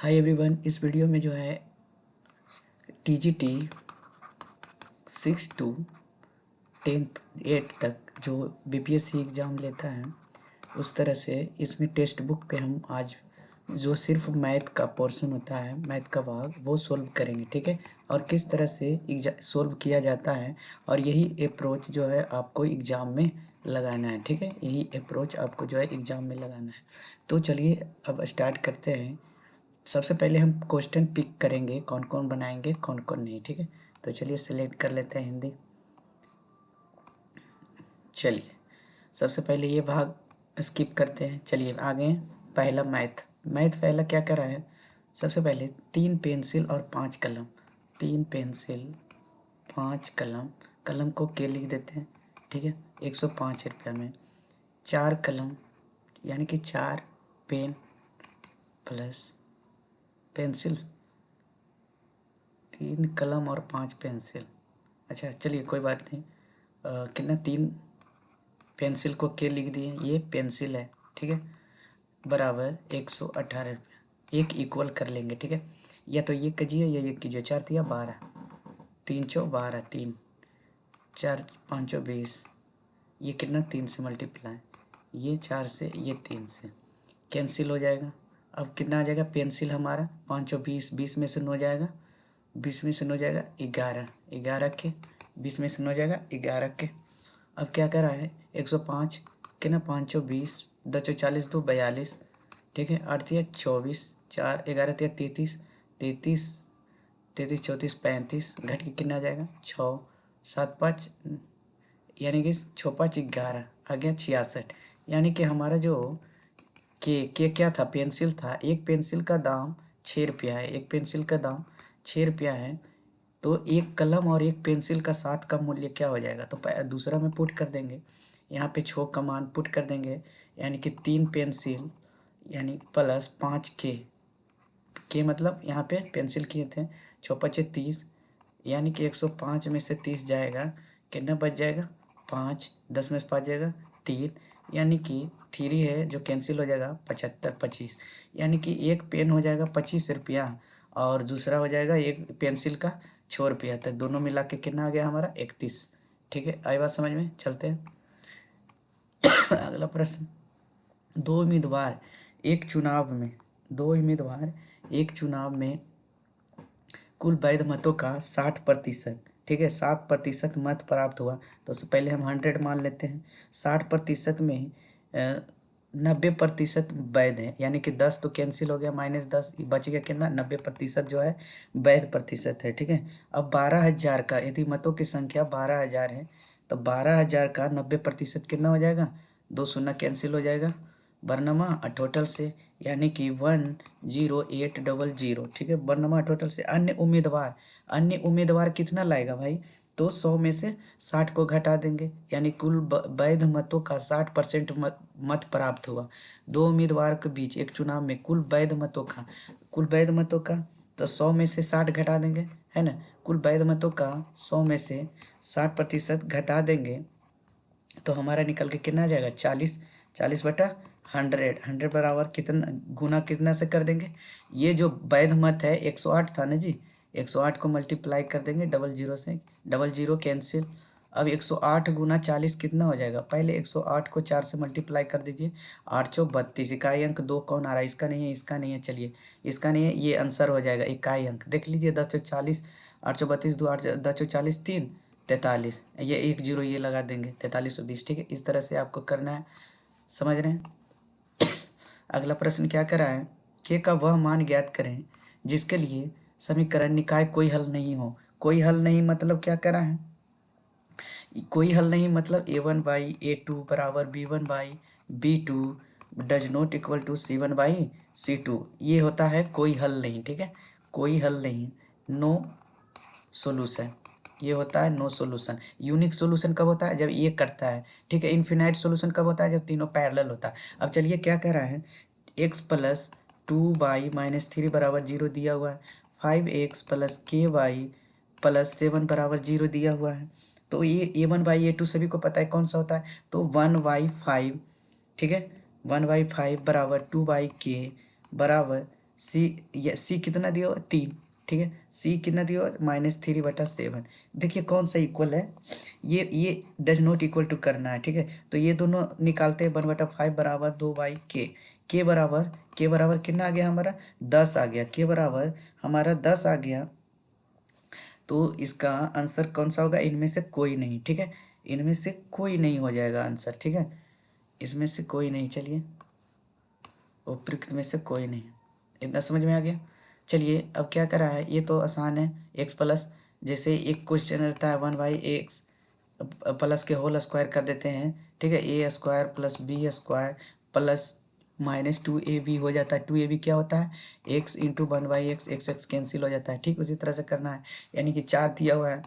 Hi everyone, इस video में जो है TGT 6 to 10th 8 तक जो BPSC एग्ज़ाम लेता है उस तरह से इसमें टेक्स्ट बुक पे हम आज जो सिर्फ मैथ का पोर्शन होता है, मैथ का भाग, वो सोल्व करेंगे। ठीक है, और किस तरह से सोल्व किया जाता है और यही अप्रोच जो है आपको एग्ज़ाम में लगाना है। ठीक है, यही अप्रोच आपको जो है एग्ज़ाम में लगाना है। तो चलिए अब स्टार्ट करते हैं। सबसे पहले हम क्वेश्चन पिक करेंगे, कौन कौन बनाएंगे कौन कौन नहीं। ठीक है, तो चलिए सेलेक्ट कर लेते हैं हिंदी। चलिए सबसे पहले ये भाग स्किप करते हैं। चलिए आगे पहला मैथ। पहला क्या करा है, सबसे पहले 3 पेंसिल और 5 कलम। 3 पेंसिल 5 कलम, कलम को के लिख देते हैं। ठीक है, 105 रुपये में 4 कलम यानी कि 4 पेन प्लस पेंसिल, 3 कलम और 5 पेंसिल। अच्छा चलिए कोई बात नहीं। कितना, 3 पेंसिल को के लिख दिए, ये पेंसिल है। ठीक है, बराबर 118 रुपये। एक इक्वल कर लेंगे। ठीक है, या तो ये कीजिए या ये कीजिए। 4 तिया 12, 3 चौ 12, 3 4 5 20, ये कितना 3 से मल्टीप्लाई, ये 4 से ये 3 से कैंसिल हो जाएगा। अब कितना आ जाएगा पेंसिल हमारा, 5 20, 20 में से 9 जाएगा, 20 में से 9 जाएगा 11, 11 के 20 में से 9 जाएगा 11 के। अब क्या करा है 105 के ना, 5 20, 10 40, 2 42। ठीक है, 8 तिया 24, 4 11 तिया 33, 33 33 34 35, घट के कितना आ जाएगा 6 7 5, यानी कि 6 5 11 आ गया 66। यानी कि हमारा जो के क्या था, पेंसिल था। एक पेंसिल का दाम 6 रुपया है, एक पेंसिल का दाम 6 रुपया है। तो एक कलम और एक पेंसिल का साथ का मूल्य क्या हो जाएगा, तो दूसरा में पुट कर देंगे। यहाँ पे 6 का मान पुट कर देंगे, यानी कि 3 पेंसिल यानी प्लस 5 के मतलब यहाँ पे पेंसिल किए थे 6 पचे 30, यानी कि 105 में से 30 जाएगा, कितना बच जाएगा 5, 10 में से 5 जाएगा 3, यानी कि 3 है जो कैंसिल हो जाएगा 75 25, यानी कि एक पेन हो जाएगा 25 रुपया और दूसरा हो जाएगा एक पेंसिल का 6 रुपया। तो दोनों मिला के कितना आ गया हमारा 31। ठीक है, आई बात समझ में। चलते हैं अगला प्रश्न। दो उम्मीदवार एक चुनाव में कुल वैध मतों का 60%, ठीक है 7% मत प्राप्त हुआ। तो उससे पहले हम 100 मान लेते हैं। 60% में 90% वैध है, यानी कि 10 तो कैंसिल हो गया, -10 बच गया कितना 90% जो है वैध प्रतिशत है। ठीक है, अब 12,000 का, यदि मतों की संख्या 12,000 है तो 12,000 का 90% कितना हो जाएगा, 2 शून्य कैंसिल हो जाएगा, बरनमा टोटल से, यानी कि 10800। ठीक है, बरनमा टोटल से अन्य उम्मीदवार कितना लाएगा भाई, तो 100 में से 60 को घटा देंगे, यानी कुल वैध मतों का 60% मत प्राप्त हुआ। दो उम्मीदवार के बीच एक चुनाव में कुल वैध मतों का तो 100 में से 60 घटा देंगे, है ना। कुल वैध मतों का 100 में से 60% घटा देंगे तो हमारा निकल के कितना आ जाएगा 40, 40/100। 100 बराबर कितना, गुना कितना से कर देंगे, ये जो वैध मत है 108 था ना जी, 108 को मल्टीप्लाई कर देंगे 00 से, 00 कैंसिल। अब 108 गुना 40 कितना हो जाएगा, पहले 108 को 4 से मल्टीप्लाई कर दीजिए, 8 चौक 32। इकाई अंक 2 कौन आ रहा है, इसका नहीं है, इसका नहीं है, चलिए इसका नहीं है, ये आंसर हो जाएगा इकाई अंक। देख लीजिए 10 चौक 40, 8 चौक 32, 2 8 10 चौक 40, 3 43, ये 1 0 ये लगा देंगे 4320। ठीक है, इस तरह से आपको करना है, समझ रहे हैं। अगला प्रश्न क्या करा है, के का वह मान ज्ञात करें जिसके लिए समीकरण निकाय कोई हल नहीं हो। कोई हल नहीं मतलब क्या करा है, कोई हल नहीं मतलब a1/a2 बराबर b1/b2 does not equal to c1/c2, ये होता है कोई हल नहीं। ठीक है, कोई हल नहीं, नो सॉल्यूशन, ये होता है नो सॉल्यूशन। यूनिक सॉल्यूशन कब होता है, जब ये करता है। ठीक है, इन्फिनाइट सॉल्यूशन कब होता है, जब तीनों पैरेलल होता है। अब चलिए क्या कह रहा है, x + 2y - 3 बराबर 0 दिया हुआ है, 5x + ky + 7 बराबर 0 दिया हुआ है। तो ये a1/a2 सभी को पता है कौन सा होता है, तो 1/5। ठीक है, 1/5 बराबर 2/k बराबर सी कितना दिया हुआ 3, ठीक है। सी कितना दिया हुआ -3/7। देखिए कौन सा इक्वल है, ये डज नॉट इक्वल टू करना है, ठीक है। तो ये दोनों निकालते हैं, 1/5 बराबर 2/k। के बराबर कितना आ गया हमारा 10 आ गया, के बराबर हमारा 10 आ गया। तो इसका आंसर कौन सा होगा, इनमें से कोई नहीं, ठीक है। इनमें से कोई नहीं हो जाएगा आंसर, ठीक है। इसमें से कोई नहीं, चलिए उपयुक्त में से कोई नहीं। इतना समझ में आ गया। चलिए अब क्या करा है, ये तो आसान है। एक्स प्लस, जैसे एक क्वेश्चन रहता है 1/x प्लस के होल स्क्वायर कर देते हैं, ठीक है। a² plus b² plus -2ab हो जाता है। 2ab क्या होता है, x into 1/x, x cancel हो जाता है, ठीक। उसी तरह से करना है, यानी कि 4 दिया हुआ है,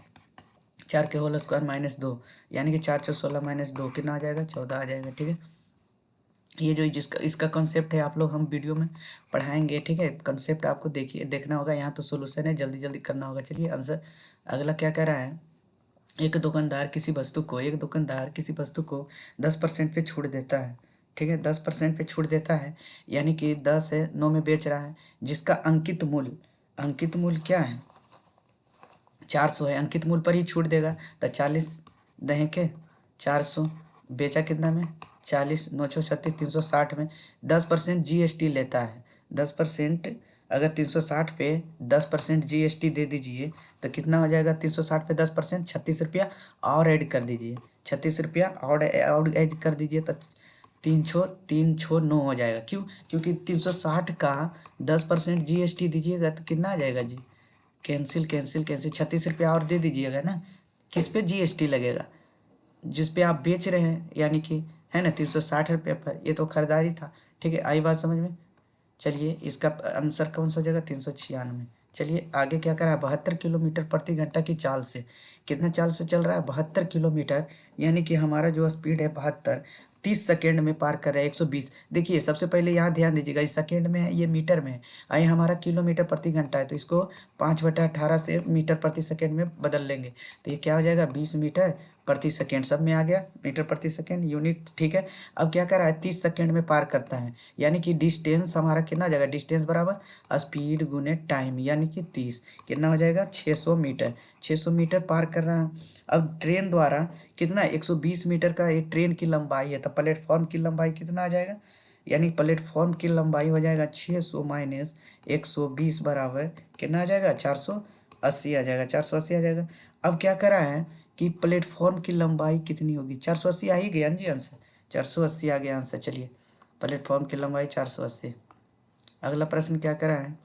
4 के होल स्क्वायर -2, यानी कि 4 × 16 -2 कितना आ जाएगा, 14 आ जाएगा, ठीक है। ये जो जिसका इसका कॉन्सेप्ट है, आप लोग हम वीडियो में पढ़ाएंगे, ठीक है। कॉन्सेप्ट आपको देखिए देखना होगा, यहाँ तो सोल्यूशन है, जल्दी जल्दी करना होगा। चलिए आंसर अगला क्या कह रहा है, एक दुकानदार किसी वस्तु को 10% पे छूट देता है, ठीक है। 10% पे छूट देता है, यानी कि 10 है, 9 में बेच रहा है, जिसका अंकित मूल्य क्या है, 400 है। अंकित मूल्य पर ही छूट देगा, तो 40 दहें के 400, बेचा कितना में 40, 9 36, 360 में 10% GST लेता है। 10% अगर 360 पे 10% GST दे दीजिए तो कितना हो जाएगा, 360 पे 10% 36 रुपया और ऐड कर दीजिए, 36 रुपया और ऐड कर दीजिए, तो 3 6 9 हो जाएगा। क्यों, क्योंकि 360 का 10% GST दीजिएगा तो कितना आ जाएगा जी, कैंसिल कैंसिल कैंसिल, 36 रुपया और दे दीजिएगा ना। किस पे GST लगेगा, जिस पे आप बेच रहे हैं, यानी कि है ना 360 रुपये पर, ये तो खरीदारी था, ठीक है। आई बात समझ में। चलिए इसका आंसर कौन सा हो जाएगा, 396। चलिए आगे क्या करा है, 72 किलोमीटर प्रति घंटा की चाल से, कितना चाल से चल रहा है, 72 किलोमीटर, यानी कि हमारा जो स्पीड है 72, 30 सेकेंड में पार कर रहा है 120। देखिए सबसे पहले यहाँ ध्यान दीजिएगा, इस सेकेंड में है, ये मीटर में है, आई हमारा किलोमीटर प्रति घंटा है, तो इसको 5/18 से मीटर प्रति सेकेंड में बदल लेंगे, तो ये क्या हो जाएगा, 20 मीटर प्रति सेकेंड, सब में आ गया मीटर प्रति सेकेंड यूनिट, ठीक है। अब क्या कर रहा है, 30 सेकेंड में पार करता है, यानी कि डिस्टेंस हमारा कितना हो जाएगा, डिस्टेंस बराबर स्पीड गुने टाइम, यानी कि 30 कितना हो जाएगा, 600 मीटर, 600 मीटर पार कर रहा है। अब ट्रेन द्वारा कितना, 120 मीटर का ये ट्रेन की लंबाई है, तो प्लेटफॉर्म की लंबाई कितना आ जाएगा, यानी प्लेटफॉर्म की लंबाई हो जाएगा 600 माइनस 120 बराबर कितना आ जाएगा, 480 आ जाएगा, 480 आ जाएगा। अब क्या करा है कि प्लेटफॉर्म की लंबाई कितनी होगी, 480 आ ही गया जी आंसर, 480 आ गया आंसर। चलिए प्लेटफॉर्म की लंबाई 480। अगला प्रश्न क्या करा है,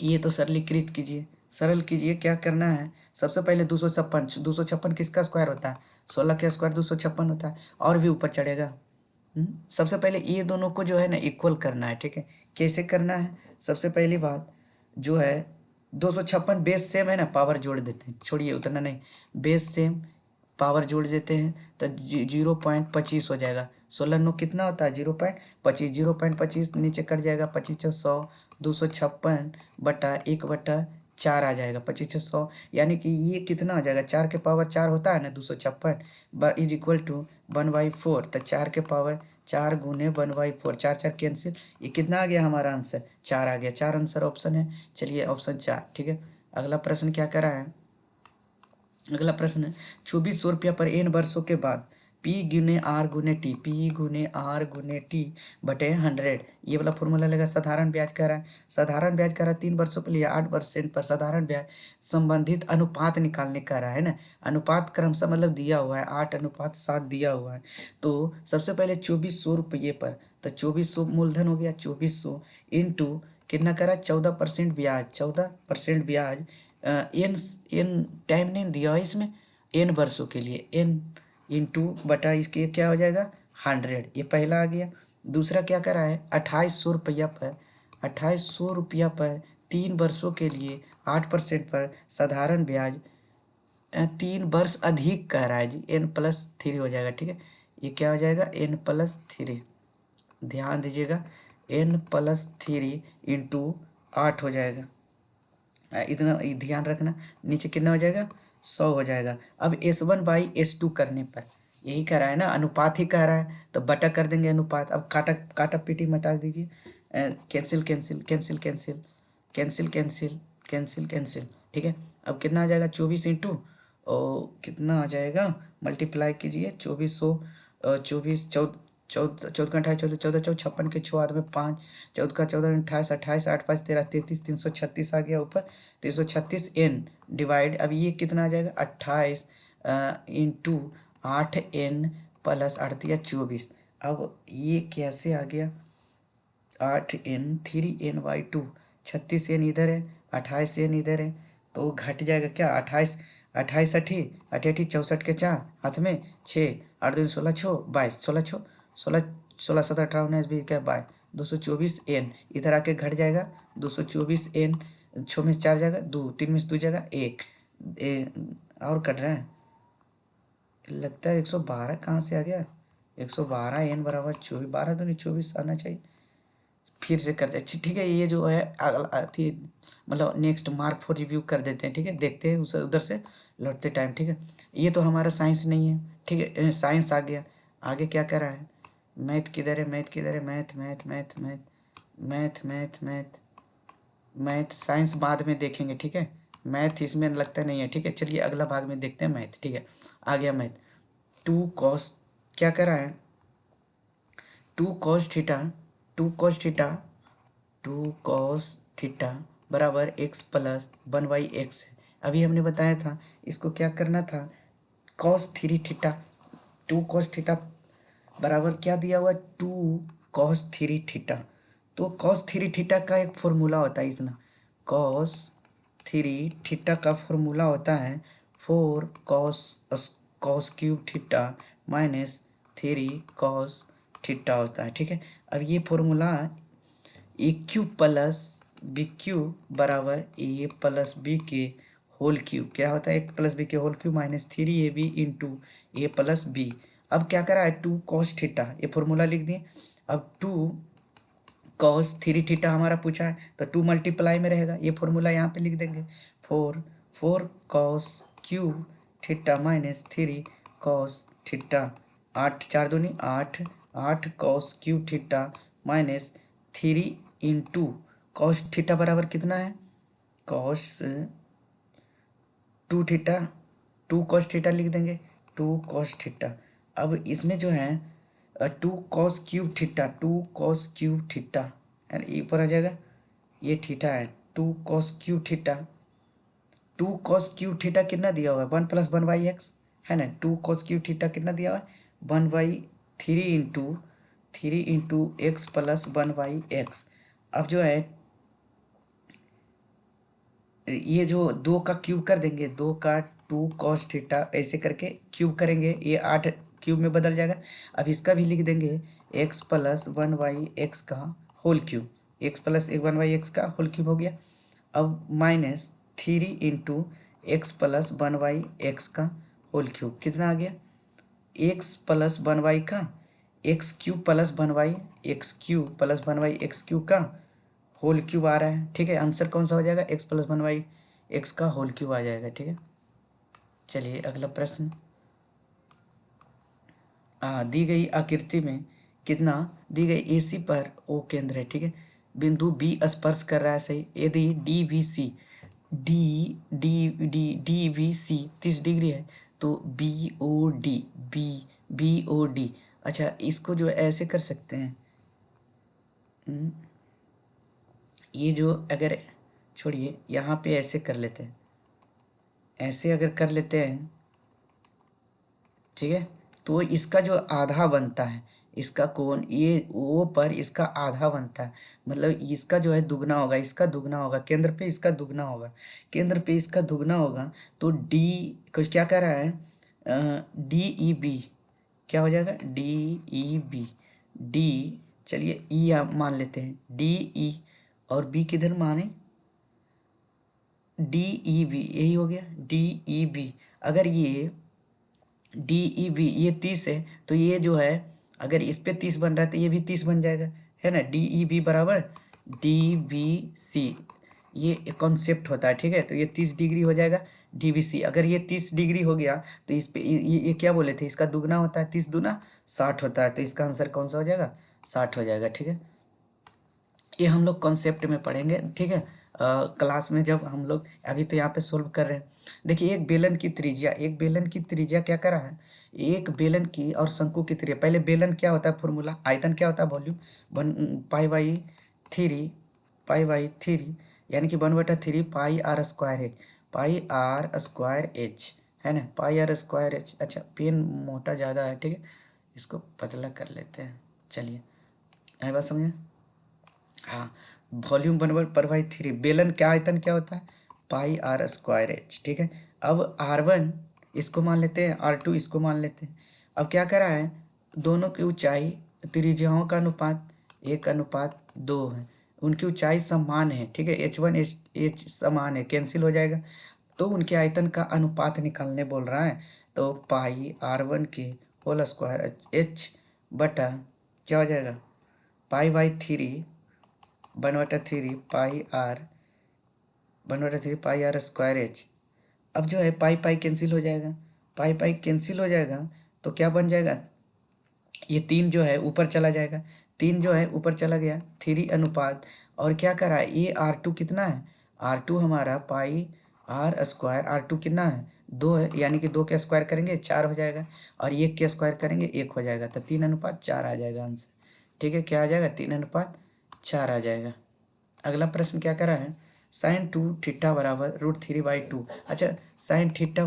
ये तो सरलीकृत कीजिए, सरल कीजिए। क्या करना है, सबसे पहले 256 किसका स्क्वायर होता है, 16 का स्क्वायर 256 होता है, और भी ऊपर चढ़ेगा। सबसे पहले ये दोनों को जो है ना इक्वल करना है, ठीक है। कैसे करना है, सबसे पहली बात जो है 256 बेस सेम है ना, पावर जोड़ देते हैं, छोड़िए उतना नहीं, बेस सेम पावर जोड़ देते हैं, तो 0.25 हो जाएगा। 16 9 कितना होता है, 0.25, 0.25 नीचे कट जाएगा, 25 100, 256/1/4 आ जाएगा, 25 100, यानी कि ये कितना हो जाएगा, 4 के पावर 4 होता है ना, 256 इज इक्वल टू 1/4, तो 4 के पावर 4 गुने 1/4, 4 4 कैंसिल, ये कितना आ गया हमारा आंसर, 4 आ गया, 4 आंसर ऑप्शन है। चलिए ऑप्शन 4, ठीक है। अगला प्रश्न क्या करा है, अगला प्रश्न है 2400 रुपया पर n वर्षों के बाद P गुने R गुने T, P गुने R गुने T बटे 100, ये वाला फॉर्मूला लगा। साधारण ब्याज कह रहा है, साधारण ब्याज कह रहा है 3 वर्षों के लिए 8% पर साधारण ब्याज, संबंधित अनुपात निकालने का रहा है ना, अनुपात क्रमशः मतलब दिया हुआ है 8:7 दिया हुआ है। तो सबसे पहले 2400 रुपये पर, तो 2400 मूलधन हो गया, 2400 इंटू कितना करा, 14% ब्याज, 14% ब्याज, एन एन टाइम नहीं दिया है इसमें, एन वर्षों के लिए, एन इंटू बटा इसके क्या हो जाएगा 100, ये पहला आ गया। दूसरा क्या करा है, 2800 रुपया पर, 2800 रुपया पर 3 वर्षों के लिए 8% पर साधारण ब्याज, 3 वर्ष अधिक कह रहा है जी, n+3 हो जाएगा, ठीक है। ये क्या हो जाएगा, n+3, ध्यान दीजिएगा, n+3 इंटू 8 हो जाएगा, इतना ध्यान रखना। नीचे कितना हो जाएगा, 100 हो जाएगा। अब S1/S2 करने पर, यही कह रहा है ना, अनुपात ही कह रहा है, तो बटा कर देंगे अनुपात। अब काटा काटा पीटी मटा दीजिए, cancel cancel cancel cancel cancel cancel cancel cancel, ठीक है। अब कितना आ जाएगा 24 इंटू और कितना आ जाएगा, मल्टीप्लाई कीजिए 2400 24 14 14 14 का 28 14 14 14 56 के 6 हाथ में 5 14 का 14 28 28 8 5 13 33 336 आ गया ऊपर 336 एन डिवाइड। अब ये कितना आ जाएगा 28 इंटू 8 n प्लस 8 दिया 24। अब ये कैसे आ गया 8n 3n/2 36n इधर है 28n इधर है तो घट जाएगा क्या 28 28 अठी अठी अठी 64 के 4 हाथ में 6 8 2 16 6 22 16 6 16 16 17 18 19 20 क्या 22 224n इधर आके घट जाएगा 224n 6 में 4 जाएगा 2 3 में 2 जाएगा 1 और कट रहा है लगता है 112 कहाँ से आ गया 112 n बराबर 24 12 दूनी 24 आना चाहिए। फिर से करते हैं ठीक है। ये जो है अगला थी मतलब नेक्स्ट मार्क फॉर रिव्यू कर देते हैं ठीक है। देखते हैं उस उधर से लौटते टाइम ठीक है। ये तो हमारा साइंस नहीं है ठीक है। साइंस आ गया आगे क्या कर रहा है मैथ किधर है मैथ किधर है math math math math math math math math science बाद में देखेंगे ठीक है। मैथ इसमें लगता नहीं है ठीक है। चलिए अगला भाग में देखते हैं मैथ ठीक है। आ गया मैथ 2 cos क्या कर रहा है 2 cos theta 2 cos theta 2 cos theta बराबर x प्लस 1/x है। अभी हमने बताया था इसको क्या करना था cos 3 थीटा 2 cos थीटा बराबर क्या दिया हुआ 2 cos 3 थीटा। तो cos 3 थीटा का एक फॉर्मूला होता है इसना cos 3 थीटा का फॉर्मूला होता है 4 cos³ थीटा -3 cos थीटा होता है ठीक है। अब ये फॉर्मूला AQ प्लस BQ बराबर A प्लस B के होल क्यूब क्या होता है 1 प्लस B के whole cube -3AB into A plus B। अब क्या करा है 2 cos थीटा ये फॉर्मूला लिख दिए। अब 2 cos 3 थीटा हमारा पूछा है तो 2 मल्टीप्लाई में रहेगा ये फॉर्मूला यहाँ पे लिख देंगे 4 cos³ -3 cos थीटा 8 4 दूनी 8 8 cos³ -3 इंटू cos थीटा बराबर कितना है cos 2 थीटा 2 cos थीटा लिख देंगे 2 cos थीटा। अब इसमें जो है 2 cos³ थीटा यानी ऊपर आ जाएगा ये थीटा है 2 cos³ थीटा 2 cos³ थीटा कितना दिया हुआ है 1 प्लस 1/x है ना 2 cos³ थीटा कितना दिया हुआ है 1/3 इंटू x प्लस 1/x। अब जो है ये जो 2 का क्यूब कर देंगे 2 का 2 cos थीटा ऐसे करके क्यूब करेंगे ये 8 क्यूब में बदल जाएगा। अब इसका भी लिख देंगे x प्लस 1/x का whole cube x plus 1/x का होल क्यूब हो गया। अब -3 इंटू x प्लस 1/x का होल क्यूब कितना आ गया x प्लस 1y का x³ प्लस 1x³ का होल क्यूब आ रहा है ठीक है। आंसर कौन सा हो जाएगा x प्लस 1/x का होल क्यूब आ जाएगा ठीक है। चलिए अगला प्रश्न दी गई आकृति में कितना दी गई AC पर O केंद्र है ठीक है। बिंदु B स्पर्श कर रहा है सही। यदि DVC 30 डिग्री है तो BOD अच्छा इसको जो ऐसे कर सकते हैं ये जो अगर छोड़िए यहाँ पे ऐसे कर लेते हैं ऐसे अगर कर लेते हैं ठीक है तो इसका जो आधा बनता है इसका कोण ये O पर इसका आधा बनता है मतलब इसका जो है दुगना होगा इसका दुगना होगा केंद्र पे इसका दुगना होगा केंद्र पे इसका दुगना होगा तो D कुछ क्या कह रहा है DEB क्या हो जाएगा DEB D चलिए E आप मान लेते हैं DE और B किधर माने DEB यही हो गया DEB। अगर ये DEB ये 30 है तो ये जो है अगर इस पे 30 बन रहा है तो ये भी 30 बन जाएगा है ना DEB बराबर DVC ये कॉन्सेप्ट होता है ठीक है। तो ये 30 डिग्री हो जाएगा DVC। अगर ये 30 डिग्री हो गया तो इस पे ये क्या बोले थे इसका दुगना होता है 30 दूना 60 होता है तो इसका आंसर कौन सा हो जाएगा 60 हो जाएगा ठीक है। ये हम लोग कॉन्सेप्ट में पढ़ेंगे, ठीक है। क्लास में जब हम लोग अभी तो यहाँ पे सोल्व कर रहे हैं। देखिए एक बेलन की त्रिज्या क्या करा है, एक बेलन की और शंकु की त्रिज्या। पहले बेलन क्या होता है, फॉर्मूला आयतन क्या होता है, volume one pi by three यानी कि 1/3 pi r square h, pi r square h है ना, पाई आर स्क्वायर एच। अच्छा पेन मोटा ज़्यादा है, ठीक है, इसको पतला कर लेते हैं। चलिए है बात समझे। हाँ वॉल्यूम 1/3 बेलन क्या आयतन क्या होता है, पाई आर स्क्वायर एच, ठीक है। अब R1 इसको मान लेते हैं, R2 इसको मान लेते हैं। अब क्या करा है, दोनों की ऊंचाई त्रिज्याओं का अनुपात 1:2 है, उनकी ऊंचाई समान है, ठीक है। H1 H समान है, कैंसिल हो जाएगा, तो उनके आयतन का अनुपात निकालने बोल रहा है। तो पाई R1 के होल स्क्वायर H बटा क्या हो जाएगा, पाई/3 1/3 पाई आर स्क्वायर एच। अब जो है पाई पाई कैंसिल हो जाएगा, पाई पाई कैंसिल हो जाएगा, तो क्या बन जाएगा, ये 3 जो है ऊपर चला जाएगा, 3 जो है ऊपर चला गया, 3 अनुपात और क्या करा है, ये R2 कितना है, R2 हमारा पाई आर स्क्वायर, R2 कितना है 2 है, यानी कि 2 के स्क्वायर करेंगे 4 हो जाएगा, और 1 के स्क्वायर करेंगे 1 हो जाएगा, तो 3:4 आ जाएगा आंसर, ठीक है। क्या आ जाएगा, 3:4 आ जाएगा। अगला प्रश्न क्या करा है, sin 2 थीटा बराबर √3/2। अच्छा sin थीटा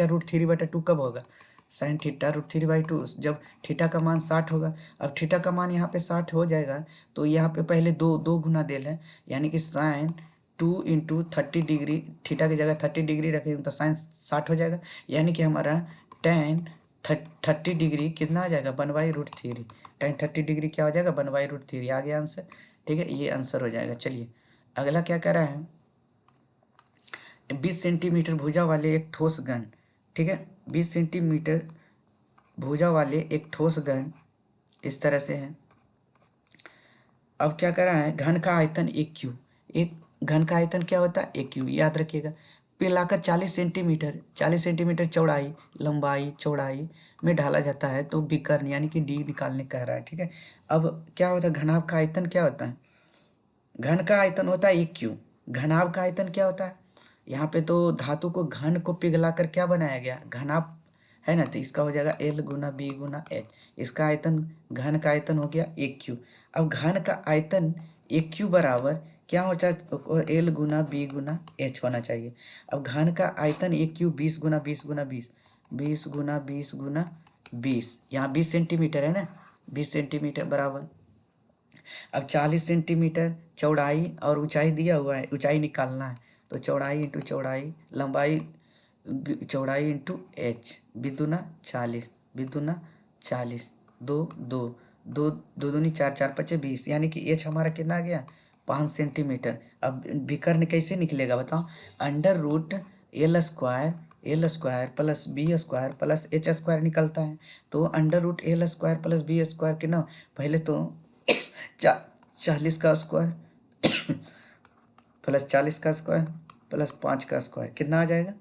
√3/2 कब होगा, sin थीटा √3/2 जब थीटा का मान 60 होगा। अब थीटा का मान यहाँ पे 60 हो जाएगा, तो यहाँ पे पहले दो गुना देल है, यानी कि sin 2 × 30 डिग्री, थीटा की जगह 30 डिग्री रखेंगे तो sin 60 हो जाएगा, यानी कि हमारा tan 30 डिग्री कितना आ जाएगा, 1/√3। tan 30 डिग्री क्या हो जाएगा, 1/√3 आ गया आंसर, ठीक है, ये आंसर हो जाएगा। चलिए अगला क्या कर रहा है, 20 सेंटीमीटर भुजा वाले एक ठोस घन, ठीक है, 20 सेंटीमीटर भुजा वाले एक ठोस घन इस तरह से है। अब क्या कर रहा है, घन का आयतन एक क्यू, एक घन का आयतन क्या होता है, एक क्यू, याद रखिएगा। पिलाकर 40 सेंटीमीटर चौड़ाई लंबाई चौड़ाई में ढाला जाता है, तो विकर्ण यानी कि डी निकालने कह रहा है, ठीक है। अब क्या होता है, घनाभ का आयतन क्या होता है, घन का आयतन होता है एक क्यू, घनाभ का आयतन क्या होता है, यहाँ पे तो धातु को घन को पिघलाकर क्या बनाया गया, घनाभ है ना, तो इसका हो जाएगा L × B × H, इसका आयतन घन का आयतन हो गया एक क्यू। अब घन का आयतन एक क्यू बराबर क्या हो जाए, L × B × H होना चाहिए। अब घन का आयतन एक क्यू 20 × 20 × 20 यहाँ 20 सेंटीमीटर है ना, 20 सेंटीमीटर बराबर। अब 40 सेंटीमीटर चौड़ाई और ऊंचाई दिया हुआ है, ऊंचाई निकालना है, तो चौड़ाई इंटू चौड़ाई लंबाई चौड़ाई इंटू एच, बिदुना 40 दो दो दो दो दूनी 4 4 5 20, यानी कि एच हमारा कितना आ गया, 5 सेंटीमीटर। अब विकर्ण कैसे निकलेगा बताओ, √L² plus B² plus H² निकलता है, तो √L² प्लस B² के ना, पहले तो 40 का स्क्वायर प्लस 40 का स्क्वायर प्लस 5 का स्क्वायर कितना आ जाएगा,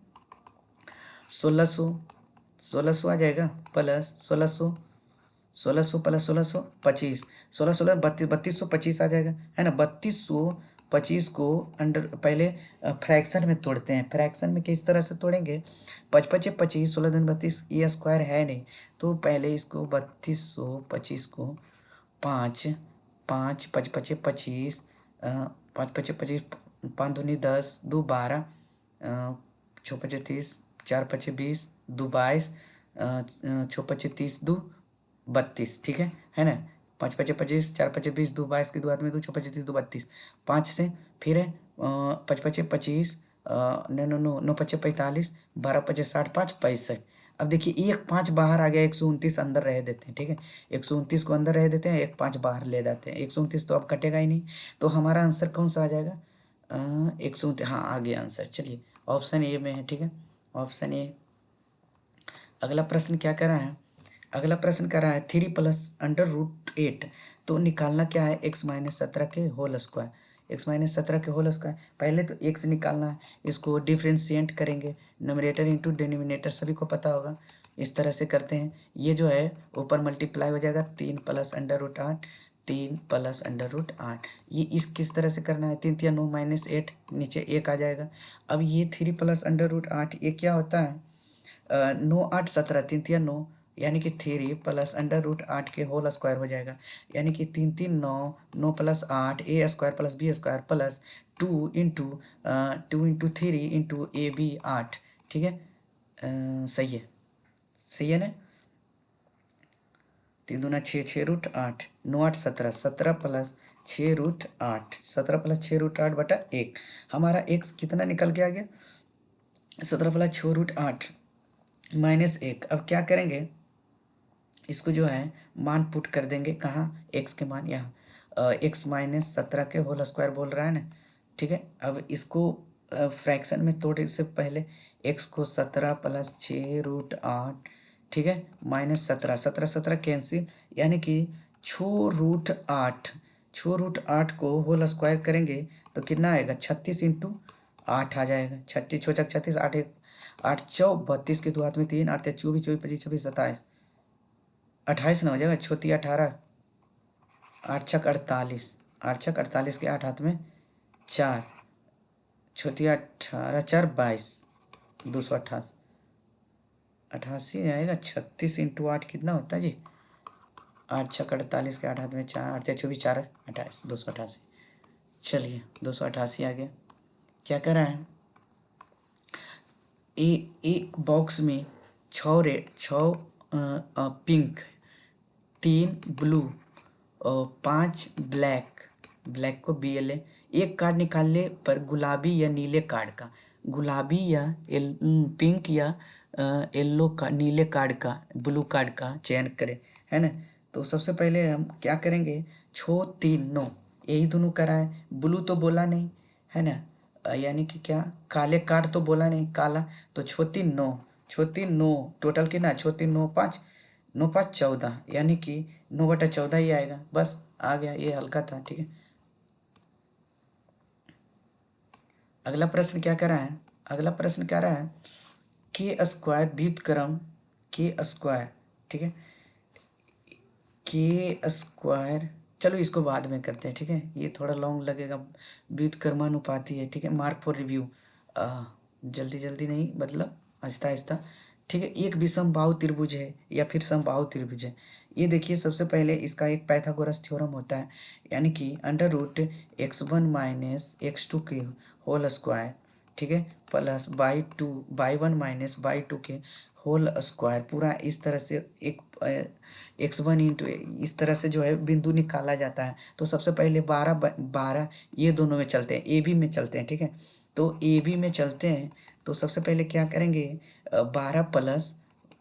1600 आ जाएगा, प्लस 1600 प्लस 1625, 16 3225 आ जाएगा, है ना। 3225 को अंडर पहले फ्रैक्शन में तोड़ते हैं, फ्रैक्शन में किस तरह से तोड़ेंगे, 5×5 = 25, 16×32 ये स्क्वायर है नहीं, तो पहले इसको 3225 को 5 5 5×5 = 25, 5×5 = 25, 5×2 = 10, 2 = 12, 6×5 = 30, 4×5 = 20, 2 = 22, 6×5 = 30, 2 = 32, ठीक है ना। 5×5 = 25, 4×5 = 20, 2 = 22 के 2 हाथ में 2, 6×5 = 30, 2 = 32, 5 से फिर है 5×5 = 25, 9×5 = 45, 12×5 = 60, 5 = 65। अब देखिए एक 5 बाहर आ गया, 129 अंदर रह देते हैं, ठीक है, 129 को अंदर रह देते हैं, एक 5 बाहर ले जाते हैं, 129 तो अब कटेगा ही नहीं, तो हमारा आंसर कौन सा आ जाएगा, 129, हाँ आ गया आंसर। चलिए ऑप्शन ए में है, ठीक है, ऑप्शन ए। अगला प्रश्न क्या कर रहा है, अगला प्रश्न कर रहा है 3 + √8, तो निकालना क्या है, x-17 के होल स्क्वायर, x-17 के होल स्क्वायर। पहले तो x निकालना है, इसको डिफ्रेंशिएट करेंगे, न्यूमरेटर इंटू डिनोमिनेटर सभी को पता होगा, इस तरह से करते हैं। ये जो है ऊपर मल्टीप्लाई हो जाएगा, 3 + √8, 3 प्लस √8। ये इस किस तरह से करना है, 3 3 9 -8, नीचे 1 आ जाएगा। अब ये 3 प्लस √8 ये क्या होता है, 9 8 17, 3 3 9, यानी कि 3 प्लस √8 के होल स्क्वायर हो जाएगा। यानी कि 3 3 9, 9 plus 8 a square plus b square plus 2 into 3 into ab 8। ठीक है, सही है, सही है ना। 3 दूना 6, 6√8, 9 8 17, 17 प्लस 6√8, 17 प्लस 6√8/1। हमारा x कितना निकल के आ गया, 17 प्लस 6√8 -1। अब क्या करेंगे, इसको जो है मान पुट कर देंगे कहाँ, x के मान यहाँ, x -17 के होल स्क्वायर बोल रहा है ना। ठीक है, अब इसको फ्रैक्शन में तोड़ने से पहले x को 17 प्लस 6√8, ठीक है, -17, 17 17 कैंसिल, यानी कि 6√8, 6√8 को होल स्क्वायर करेंगे तो कितना आएगा, 36 इंटू 8 आ जाएगा। 36 छः 36, 8 1 8 4 32 के 2 हाथ में 3, 8 24 24 25 26 27 28 ना हो जाएगा, छोटी 18, 8 छक 48, 8 छक 48 के 8 हाथ में 4, छोटी 18 4 22, 288, 88 आएगा। 36 इंटू 8 कितना होता है जी, 8 छक 48 के 8 हाथ में 4, 8 24 4 28, 288। चलिए 288 आ गया। क्या कर रहा है, एक बॉक्स में 6 पिंक, 3 ब्लू और 5 ब्लैक, ब्लैक को BLA, एक कार्ड निकालने पर गुलाबी या नीले कार्ड का, गुलाबी या पिंक या येलो का, नीले कार्ड का, ब्लू कार्ड का चयन करें, है ना। तो सबसे पहले हम क्या करेंगे, 6 3 9 यही दोनों करा है, ब्लू तो बोला नहीं है ना, यानी कि क्या, काले कार्ड तो बोला नहीं काला, तो 6 3 9, 6 3 9 टोटल कितना, 6 3 9 5, 9 5 14, यानी कि 9/14 ही आएगा। बस आ गया, ये हल्का था। ठीक है, अगला प्रश्न क्या कर रहा है, अगला प्रश्न क्या रहा है, के स्क्वायर व्युत्क्रम के स्क्वायर, ठीक है, के स्क्वायर, चलो इसको बाद में करते हैं। ठीक है, ये थोड़ा लॉन्ग लगेगा, व्युत्क्रमानुपाती है। ठीक है, मार्क फॉर रिव्यू, जल्दी जल्दी नहीं, मतलब आहिस्ता आहिस्ता। ठीक है, एक भी समबाहु त्रिभुज है या फिर समबाहु त्रिभुज है। ये देखिए, सबसे पहले इसका एक पाइथागोरस थ्योरम होता है, यानी कि √x1 - x2 के होल स्क्वायर, ठीक है, प्लस y1 - y2 के होल स्क्वायर, पूरा इस तरह से एक x1 इंटू इस तरह से जो है बिंदु निकाला जाता है। तो सबसे पहले 12 ये दोनों में चलते हैं, AB में चलते हैं। ठीक है, तो AB में चलते हैं, तो सबसे पहले क्या करेंगे, 12 प्लस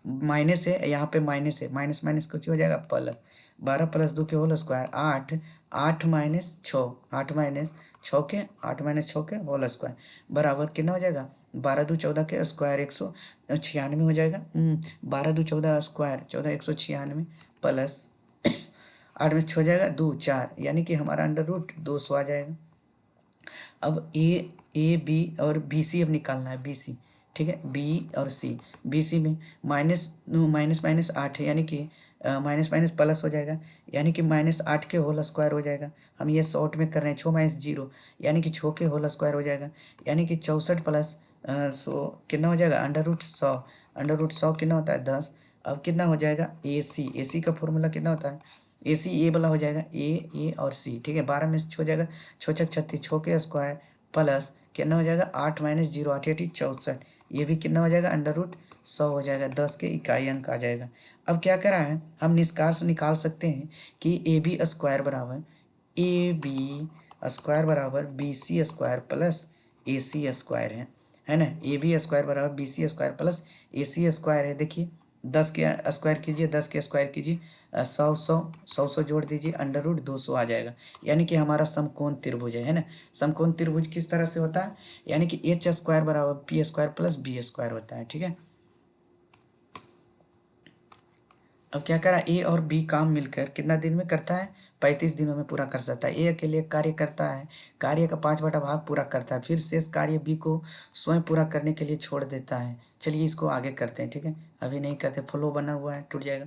माइनस है, यहाँ पे माइनस है, माइनस माइनस कुछ हो जाएगा प्लस, 12 प्लस 2 के होल स्क्वायर 8, 8 - 6, 8 - 6 के 8 - 6 के होल स्क्वायर बराबर कितना हो जाएगा, 12 2 14 के स्क्वायर 196 हो जाएगा। 12 2 14 स्क्वायर 14 196 प्लस 8 में 6 हो जाएगा, 2 4, यानी कि हमारा √200 आ जाएगा। अब A B और BC अब निकालना है, BC। ठीक है, B और C, BC में माइनस 8 है, यानी कि माइनस माइनस प्लस हो जाएगा, यानी कि -8 के होल स्क्वायर हो जाएगा। हम ये शॉर्ट में कर रहे हैं, 6 - 0, यानी कि 6 के होल स्क्वायर हो जाएगा, यानी कि 64 प्लस 100 कितना हो जाएगा, √100, √100 कितना होता है 10। अब कितना हो जाएगा, AC का फॉर्मूला कितना होता है, AC ये वाला हो जाएगा, A और C। ठीक है, 12 में से 6 हो जाएगा, 6 छक 36, 6 के स्क्वायर प्लस कितना हो जाएगा, 8 - 0 8 8 64, ये भी कितना हो जाएगा, √100 हो जाएगा, 10 के इकाई अंक आ जाएगा। अब क्या करा है, हम निष्कर्ष निकाल सकते हैं कि AB स्क्वायर बराबर BC square plus AC square है ना। AB स्क्वायर बराबर BC square plus AC square है। देखिए 10 के स्क्वायर कीजिए, 10 के स्क्वायर कीजिए, 100 जोड़ दीजिए, √200 आ जाएगा, यानी कि हमारा समकोण त्रिभुज है ना। समकोण त्रिभुज किस तरह से होता है, यानी कि H स्क्वायर बराबर P square plus B square होता है। ठीक है, अब क्या करा, A और B काम मिलकर कितना दिन में करता है, 35 दिनों में पूरा कर सकता है। A अकेले कार्य करता है, कार्य का 5 बटा भाग पूरा करता है, फिर शेष कार्य B को स्वयं पूरा करने के लिए छोड़ देता है। चलिए इसको आगे करते हैं। ठीक है, अभी नहीं करते, फ्लो बना हुआ है, टूट जाएगा।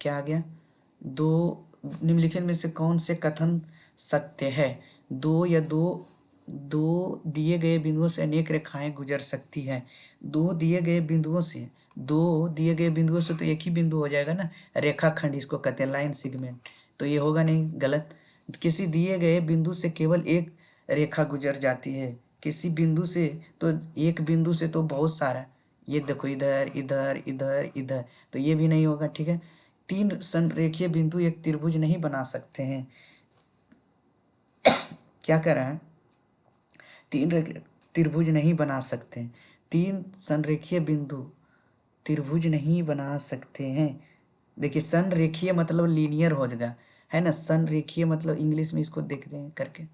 क्या आ गया, 2 निम्नलिखित में से कौन से कथन सत्य है? दो या दो दो दिए गए बिंदुओं से अनेक रेखाएं गुजर सकती है। दो दिए गए बिंदुओं से तो एक ही बिंदु हो जाएगा ना, रेखाखंड इसको कहते हैं, लाइन सेगमेंट। तो ये होगा नहीं, गलत। किसी दिए गए बिंदु से केवल एक रेखा गुजर जाती है। किसी बिंदु से तो एक बिंदु से तो बहुत सारा, ये देखो इधर इधर इधर इधर, तो ये भी नहीं होगा। ठीक है, तीन संरेखीय बिंदु एक त्रिभुज नहीं बना सकते हैं। क्या कह रहा है? त्रिभुज नहीं बना सकते। तीन संरेखीय बिंदु त्रिभुज नहीं बना सकते हैं। देखिए, संरेखीय मतलब लीनियर हो जाएगा, है ना। संरेखीय मतलब इंग्लिश में इसको देखते हैं करके,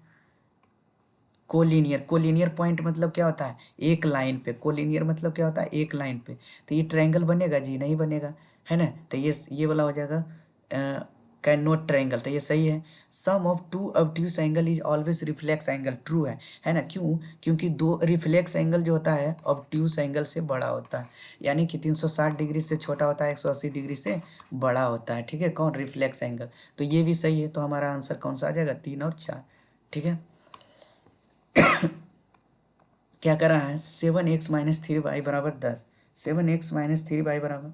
कोलिनियर पॉइंट मतलब क्या होता है? एक लाइन पे। कोलिनियर मतलब क्या होता है? एक लाइन पे। तो ये ट्रायंगल बनेगा जी? नहीं बनेगा, है ना। तो ये वाला हो जाएगा कैन नॉट ट्रायंगल। तो ये सही है। Sum of two obtuse angle is always reflex angle, true है ना। क्यों? क्योंकि दो रिफ्लेक्स एंगल जो होता है ऑब्ट्यूज एंगल से बड़ा होता है, यानी कि 360 डिग्री से छोटा होता है, 180 डिग्री से बड़ा होता है। ठीक है, कौन? Reflex angle. तो ये भी सही है। तो हमारा आंसर कौन सा आ जाएगा? 3 और 4। ठीक है, क्या कर रहा है? 7x-3y बराबर 10। 7x-3y बराबर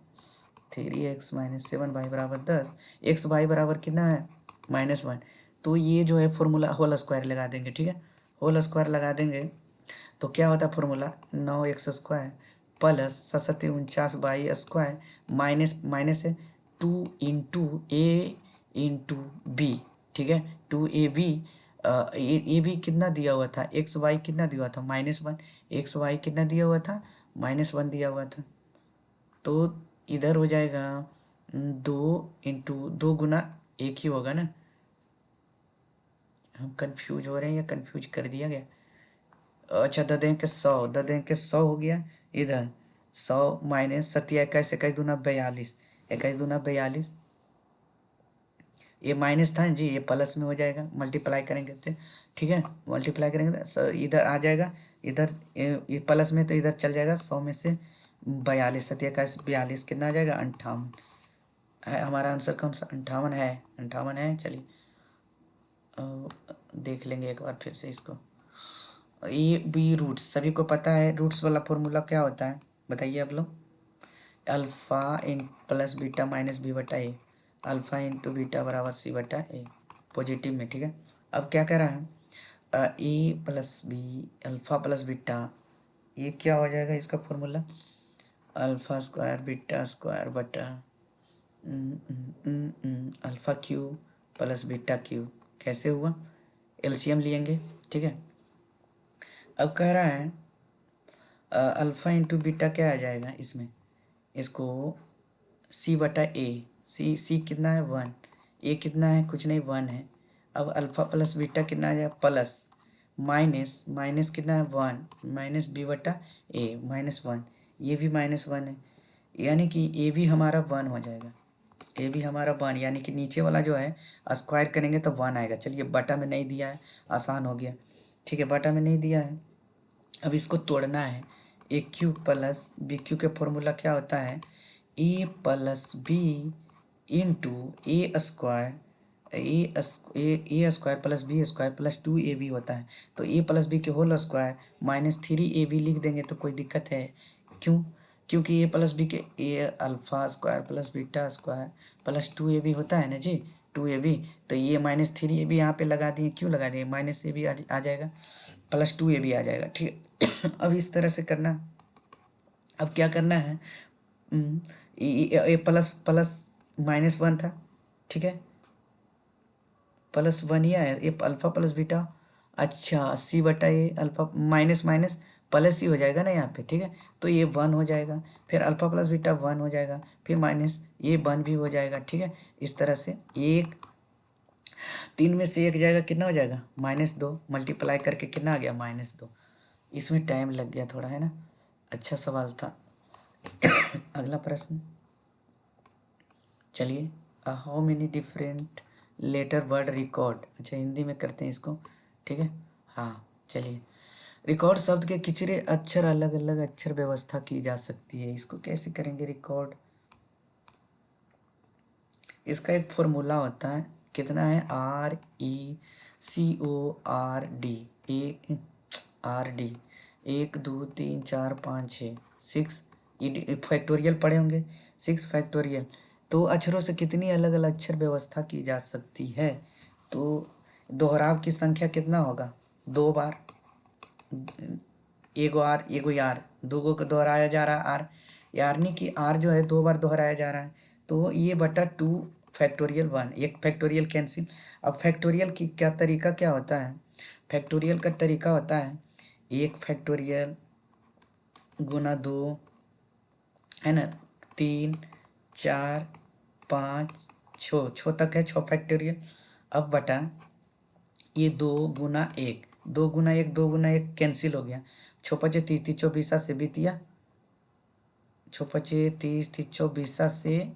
3x-7y बराबर 10। एक्स वाई बराबर कितना है? -1। तो ये जो है फॉर्मूला होल स्क्वायर लगा देंगे। ठीक है, होल स्क्वायर लगा देंगे तो क्या होता है formula? 9x² plus 749y² minus minus है 2 × a × b। ठीक है, 2ab। ए बी कितना दिया हुआ था? एक्स वाई कितना दिया हुआ था? -1। एक्स वाई कितना दिया हुआ था? -1 दिया हुआ था। तो इधर हो जाएगा 2 × 2 एक ही होगा ना। हम कंफ्यूज हो रहे हैं या कंफ्यूज कर दिया गया? अच्छा, ददें के 100 हो गया। इधर 100 माइनस 27, 21 × 2 = 42, 21 × 2 = 42। ये माइनस था जी, ये प्लस में हो जाएगा, मल्टीप्लाई करेंगे तो। ठीक है, मल्टीप्लाई करेंगे तो इधर आ जाएगा। इधर ये प्लस में तो इधर चल जाएगा। 100 में से 42, 27, 42 कितना आ जाएगा? 58 है। हमारा आंसर कौन सा? 58 है। 58 है। चलिए देख लेंगे एक बार फिर से इसको। ए बी रूट्स सभी को पता है। रूट्स वाला फॉर्मूला क्या होता है बताइए आप लोग? Alpha in plus beta minus B बटा ए, अल्फ़ा इंटू बीटा बराबर सी बटा ए, पॉजिटिव में। ठीक है, अब क्या कह रहा है? A plus B alpha plus beta, ये क्या हो जाएगा इसका formula? Alpha square beta square बटा alpha cube plus beta cube. कैसे हुआ? एलसीएम लेंगे। ठीक है, अब कह रहा है अल्फ़ा इंटू बीटा क्या आ जाएगा इसमें? इसको सी बटा ए। सी कितना है? 1। ए कितना है? कुछ नहीं, 1 है। अब अल्फ़ा प्लस बीटा कितना आ जाएगा? प्लस माइनस माइनस कितना है? 1 माइनस बी बटा ए -1। ये भी -1 है, यानी कि ए भी हमारा 1 हो जाएगा। ए भी हमारा 1, यानी कि नीचे वाला जो है स्क्वायर करेंगे तो 1 आएगा। चलिए, बटा में नहीं दिया है, आसान हो गया। ठीक है, बटा में नहीं दिया है। अब इसको तोड़ना है। A cube plus B cube के फॉर्मूला क्या होता है? A plus B into A square A square plus B square plus 2ab होता है। तो ए प्लस बी के होल स्क्वायर -3ab लिख देंगे तो कोई दिक्कत है? क्यों? क्योंकि ए प्लस बी के A alpha square plus beta square plus 2ab होता है ना जी, 2ab। तो ये -3ab यहाँ पे लगा दिए। क्यों लगा दिए? -ab आ जाएगा, प्लस 2ab आ जाएगा। ठीक है, अब इस तरह से करना। अब क्या करना है? ए प्लस प्लस -1 था। ठीक है, +1 ही आया। ये अल्फ़ा प्लस बीटा, अच्छा सी बटा ए अल्फ़ा माइनस माइनस प्लस ही हो जाएगा ना यहाँ पे। ठीक है, तो ये 1 हो जाएगा, फिर अल्फ़ा प्लस बीटा 1 हो जाएगा, फिर माइनस ये 1 भी हो जाएगा। ठीक है, इस तरह से एक 3 में से 1 जाएगा, कितना हो जाएगा? -2। मल्टीप्लाई करके कितना आ गया? -2। इसमें टाइम लग गया थोड़ा, है ना। अच्छा सवाल था। अगला प्रश्न, चलिए। How many different letter word record, अच्छा हिंदी में करते हैं इसको। ठीक है, हाँ चलिए। रिकॉर्ड शब्द के कितने अक्षर अलग अलग अक्षर व्यवस्था की जा सकती है? इसको कैसे करेंगे रिकॉर्ड? इसका एक फॉर्मूला होता है, कितना है, RECORD एक 2 3 4 5 6 6 फैक्टोरियल पढ़े होंगे, 6 फैक्टोरियल। तो अक्षरों से कितनी अलग अलग अक्षर व्यवस्था की जा सकती है। तो दोहराव की संख्या कितना होगा, 2 बार, एगो आर एगो यार, दो को दोहराया जा रहा है आर, यानी कि आर जो है 2 बार दोहराया जा रहा है। तो ये बटा 2 फैक्टोरियल 1, एक फैक्टोरियल कैंसिल। अब फैक्टोरियल की क्या तरीका क्या होता है, फैक्टोरियल का तरीका होता है 1 फैक्टोरियल गुना 2, है ना, 3 4 5 6, 6 तक है 6 फैक्टोरियल। अब बटा ये 2 गुना 1, 2 गुना 1, 2 गुना 1 कैंसिल हो गया, 6 पचे 30, 30 24 से बीतिया, 6 पचे 30, 30 24 से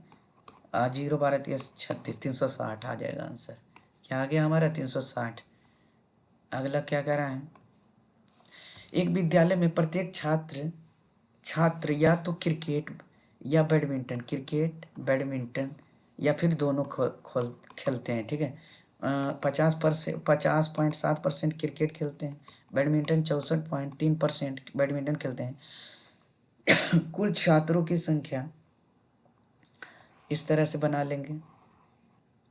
0 12 30 36, 360 आ जाएगा आंसर। क्या आ गया हमारा, 360। अगला क्या कह रहा है, एक विद्यालय में प्रत्येक छात्र या तो क्रिकेट या बैडमिंटन, क्रिकेट बैडमिंटन या फिर दोनों खोल खेलते हैं, ठीक है। 50.7% क्रिकेट खेलते हैं, बैडमिंटन 64.3% बैडमिंटन खेलते हैं। कुल छात्रों की संख्या इस तरह से बना लेंगे,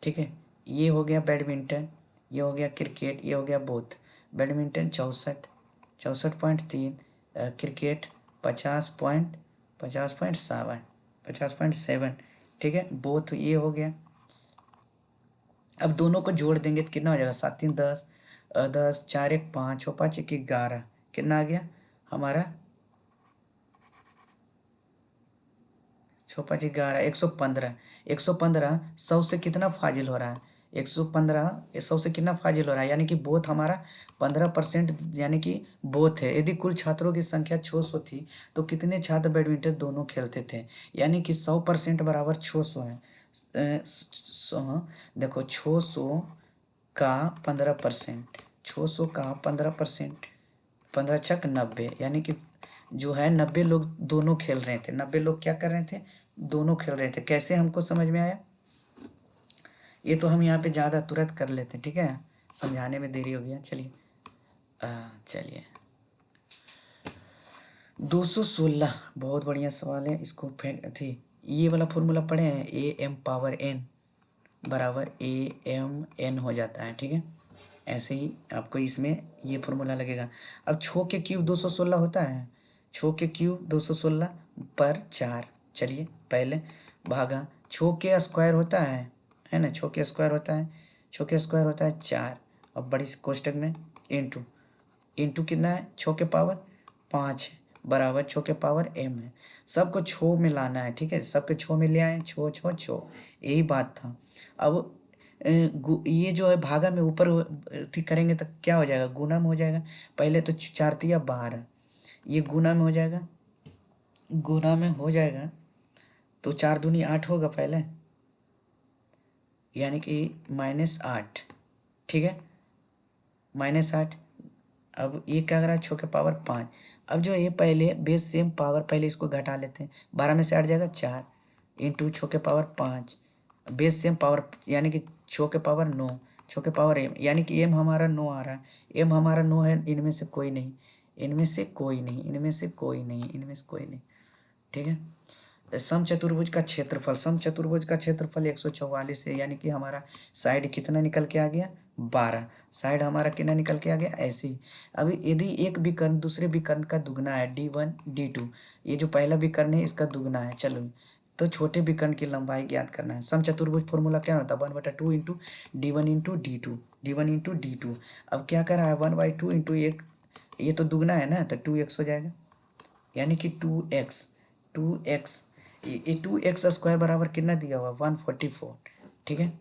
ठीक है। ये हो गया बैडमिंटन, ये हो गया क्रिकेट, ये हो गया बोथ। बैडमिंटन 64.3, क्रिकेट 50.7, ठीक है। बोथ ये हो गया। अब दोनों को जोड़ देंगे तो कितना हो जाएगा, 7 3 10, 10 4 1 5, 6 5 1 11, कितना आ गया हमारा, 6 5 11, 115। 115 100 से कितना फाजिल हो रहा है, 115 100 से कितना फाजिल हो रहा है, यानी कि बोथ हमारा 15%, यानी कि बोथ है। यदि कुल छात्रों की संख्या 600 थी तो कितने छात्र बैडमिंटन दोनों खेलते थे, यानी कि 100% बराबर 600 है। देखो 600 का 15%, 600 का 15%, 15 छक 90, यानी कि जो है 90 लोग दोनों खेल रहे थे, 90 लोग क्या कर रहे थे, दोनों खेल रहे थे। कैसे हमको समझ में आया, ये तो हम यहाँ पे ज़्यादा तुरंत कर लेते, ठीक है, समझाने में देरी हो गया। चलिए चलिए 216, बहुत बढ़िया सवाल है, इसको फेंक थी। ये वाला फॉर्मूला पढ़े हैं, AM⁻n बराबर AM n हो जाता है, ठीक है। ऐसे ही आपको इसमें ये फॉर्मूला लगेगा। अब 6 के क्यूब 216 होता है, 6 के क्यूब 216 पर 4, चलिए पहले भागा 6 के स्क्वायर होता है ना, 6 के स्क्वायर होता है, 6 के स्क्वायर होता है 4। अब बड़ी कोष्टक में इंटू, इंटू कितना है, 6 के पावर 5 है, बराबर 6 के पावर m है। सबको 6 में लाना है, ठीक है, सबके 6 में ले आए, 6 6 6, यही बात था। अब ये जो है भागा में ऊपर थी करेंगे तो क्या हो जाएगा, गुना में हो जाएगा। पहले तो 4 तिया 12, ये गुना में हो जाएगा, गुना में हो जाएगा तो 4 दूनी 8 होगा पहले, यानी कि -8, ठीक है, -8। अब ये क्या कर रहा है, 6 के पावर 5। अब जो ये पहले बेस सेम पावर, पहले इसको घटा लेते हैं, 12 में से 8 जाएगा 4, इंटू 6 के पावर 5, बेस सेम पावर, यानी कि 6 के पावर 9, 6 के पावर m, यानी कि m हमारा 9 आ रहा है, m हमारा 9 है, इनमें से कोई नहीं, इनमें से कोई नहीं, इनमें से कोई नहीं, इनमें से कोई नहीं, ठीक है। समचतुर्भुज का क्षेत्रफल, समचतुर्भुज का क्षेत्रफल 144 है, यानी कि हमारा साइड कितना निकल के आ गया, 12, साइड हमारा कितना निकल के आ गया, ऐसे ही। अभी यदि एक विकर्ण दूसरे विकर्ण का दुगना है, D1 D2, ये जो पहला विकर्ण है इसका दुगना है, चलो तो छोटे विकर्ण की लंबाई ज्ञात करना है। समचतुर्भुज फॉर्मूला क्या होता है, 1/2 into D1 into D2, D1 into D2। अब क्या कर रहा है, 1/2 इंटू एक, ये तो दुगना है ना, तो 2x हो जाएगा, यानी कि 2x, 2x, ये 2x स्क्वायर बराबर कितना दिया हुआ, 144, ठीक है,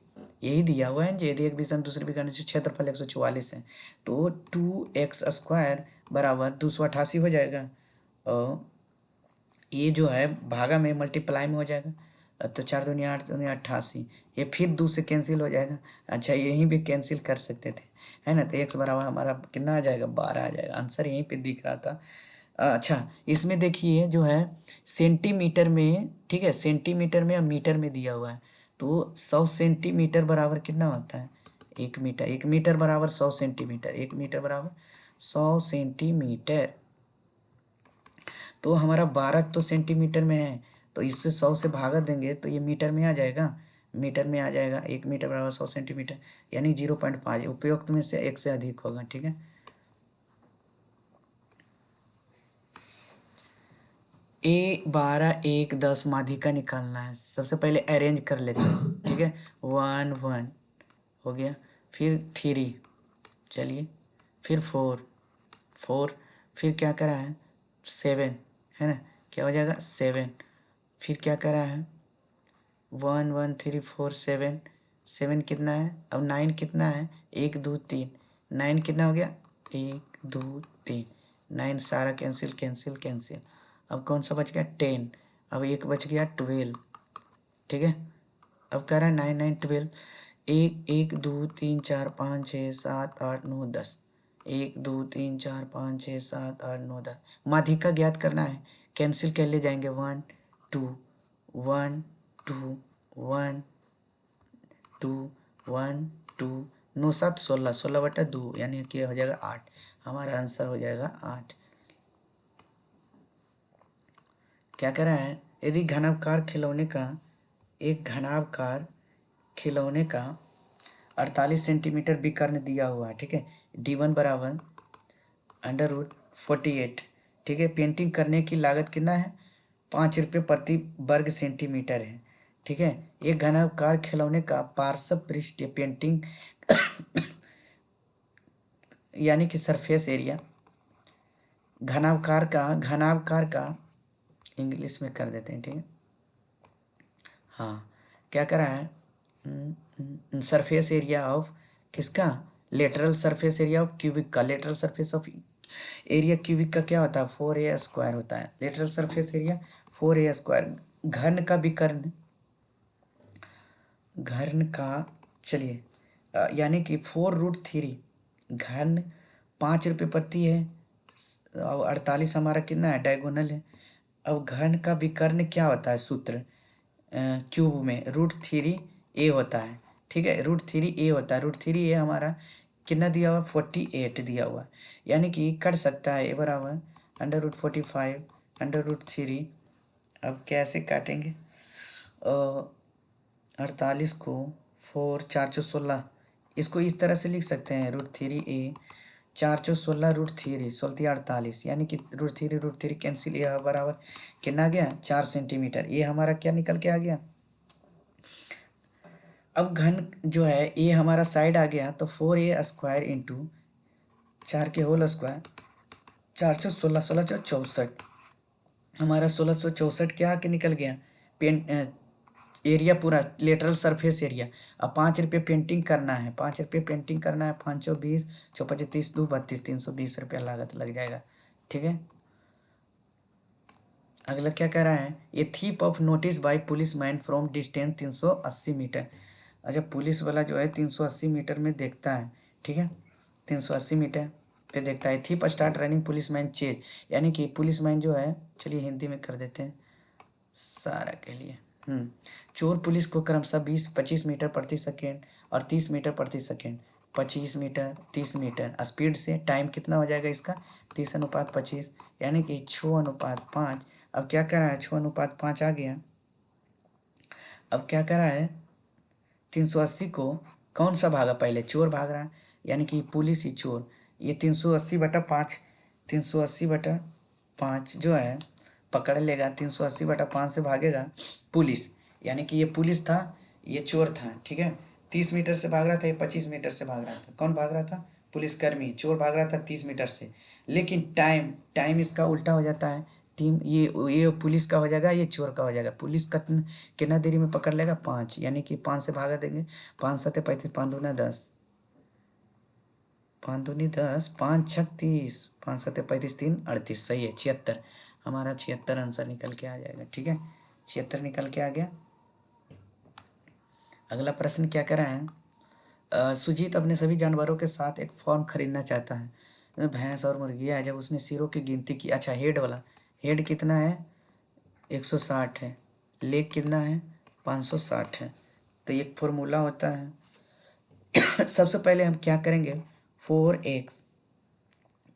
यही दिया हुआ है। यदि एक विषम दूसरे विकर्ण से क्षेत्रफल 144 है तो 2x स्क्वायर बराबर 288 हो जाएगा, और ये जो है भागा में मल्टीप्लाई में हो जाएगा, तो 4 दूनी 8 दूनी 88, ये फिर 2 से कैंसिल हो जाएगा। अच्छा यहीं भी कैंसिल कर सकते थे, है ना, तो x बराबर हमारा कितना आ जाएगा, 12 आ जाएगा, आंसर यहीं पे दिख रहा था। अच्छा इसमें देखिए जो है सेंटीमीटर में, ठीक है, सेंटीमीटर में या मीटर में दिया हुआ है, तो 100 सेंटीमीटर बराबर कितना होता है? 1 मीटर। 1 मीटर बराबर 100 सेंटीमीटर। 1 मीटर बराबर 100 सेंटीमीटर। तो हमारा 12 तो सेंटीमीटर में है, तो इससे 100 से भागा देंगे तो ये मीटर में आ जाएगा। मीटर में आ जाएगा। 1 मीटर बराबर 100 सेंटीमीटर, यानी 0.5 उपयुक्त में से 1 से अधिक होगा। ठीक है। ए 12 1 10 माध्यिका निकालना है। सबसे पहले अरेंज कर लेते हैं। ठीक है। 1 1 हो गया, फिर 3, चलिए, फिर 4 4, फिर क्या करा है? 7, है ना, क्या हो जाएगा? 7, फिर क्या करा है? 1 1 3 4 7, 7 कितना है? अब 9 कितना है? 1 2 3, 9 कितना हो गया? 1 2 3, 9 सारा कैंसिल कैंसिल कैंसिल। अब कौन सा बच गया? 10। अब एक बच गया 12। ठीक है। अब कह रहा है 9 9 12, 1 1 2 3 4 5 6 7 8 9 10, 1 2 3 4 5 6 7 8 9 10। माध्यिका ज्ञात करना है, कैंसिल कर ले जाएंगे। 1 2 1 2 1 2 1 2, 9 7 16, 16/2, यानी कि हो जाएगा 8। हमारा आंसर हो जाएगा 8। क्या कह रहा है? यदि घनाकार खिलौने का एक घनाकार खिलौने का 48 सेंटीमीटर विकर्ण दिया हुआ है। ठीक है। D1 बराबर √48। ठीक है। पेंटिंग करने की लागत कितना है? 5 रुपये प्रति वर्ग सेंटीमीटर है। ठीक है। एक घनाकार खिलौने का पार्श्व पृष्ठ पेंटिंग यानी कि सरफेस एरिया, घनाकार का इंग्लिश में कर देते हैं। ठीक है। हाँ, क्या करा है? सरफेस एरिया ऑफ किसका? Lateral surface area of cubic का। Lateral surface of area cubic का क्या होता है? 4a² होता है। Lateral surface area 4a²। घन का विकर्ण, घन का, चलिए, यानी कि 4√3 घन 5 रुपये प्रति है। और 48 हमारा कितना है? डायगोनल है। अब घन का विकर्ण क्या होता है? सूत्र क्यूब में √3a होता है। ठीक है। √3a होता है। √3a हमारा कितना दिया हुआ? 48 दिया हुआ है। यानी कि कट सकता है ए बराबर √45 √3। अब कैसे काटेंगे? 48 को 4 416, इसको इस तरह से लिख सकते हैं। √3a 416 √3 सोलती 48, यानी कि √3 कैंसिल। ये बराबर कितना आ गया? 4 सेंटीमीटर। ये हमारा क्या निकल के आ गया? अब घन जो है ये हमारा साइड आ गया, तो 4a² इंटू 4 के होल स्क्वायर, 416 1664, हमारा 1664 क्या आके निकल गया? पेंट एरिया पूरा लेटरल सरफेस एरिया। अब 5 रुपये पेंटिंग करना है। 5 रुपये पेंटिंग करना है। 520 चौपच 30 2 32, 320 रुपया लागत लग जाएगा। ठीक है। अगला क्या कह रहा है? ये thief of notice by police man from distance 380 metre. अच्छा, पुलिस वाला जो है 380 मीटर में देखता है। ठीक है। 380 मीटर पे देखता है। Thief start running police man chase, यानी कि पुलिस मैन जो है, चलिए हिंदी में कर देते हैं सारा के लिए। चोर पुलिस को क्रमशः 20-25 मीटर प्रति सेकेंड और 30 मीटर प्रति सेकेंड, 25 मीटर 30 मीटर स्पीड से, टाइम कितना हो जाएगा इसका? 30:25, यानी कि 6:5। अब क्या करा है? 6:5 आ गया। अब क्या करा है? 380 को कौन सा भागा? पहले चोर भाग रहा है, यानी कि पुलिस ही चोर। ये 380/5, 380/5 जो है पकड़ लेगा। 380/5 से भागेगा पुलिस, यानी कि ये पुलिस था, ये चोर था। ठीक है। 30 मीटर से भाग रहा था, ये 25 मीटर से भाग रहा था। कौन भाग रहा था? पुलिसकर्मी। चोर भाग रहा था 30 मीटर से, लेकिन टाइम टाइम इसका उल्टा हो जाता है। टीम ये पुलिस का हो जाएगा, ये चोर का हो जाएगा। पुलिस का कितना देरी में पकड़ लेगा? 5, यानी कि 5 से भागा देंगे। 5 7 35, 5 दूना 10, 5 दूनी 10, 5 36, 5 7 35, 3 38, सही है 76। हमारा 76 आंसर निकल के आ जाएगा। ठीक है। 76 निकल के आ गया। अगला प्रश्न क्या कह रहा है? सुजीत अपने सभी जानवरों के साथ एक फॉर्म खरीदना चाहता है। इसमें भैंस और मुर्गियाँ है। जब उसने सिरों की गिनती की, अच्छा हेड वाला, हेड कितना है? 160 है। लेग कितना है? 560 है। तो एक फॉर्मूला होता है। सबसे पहले हम क्या करेंगे, 4x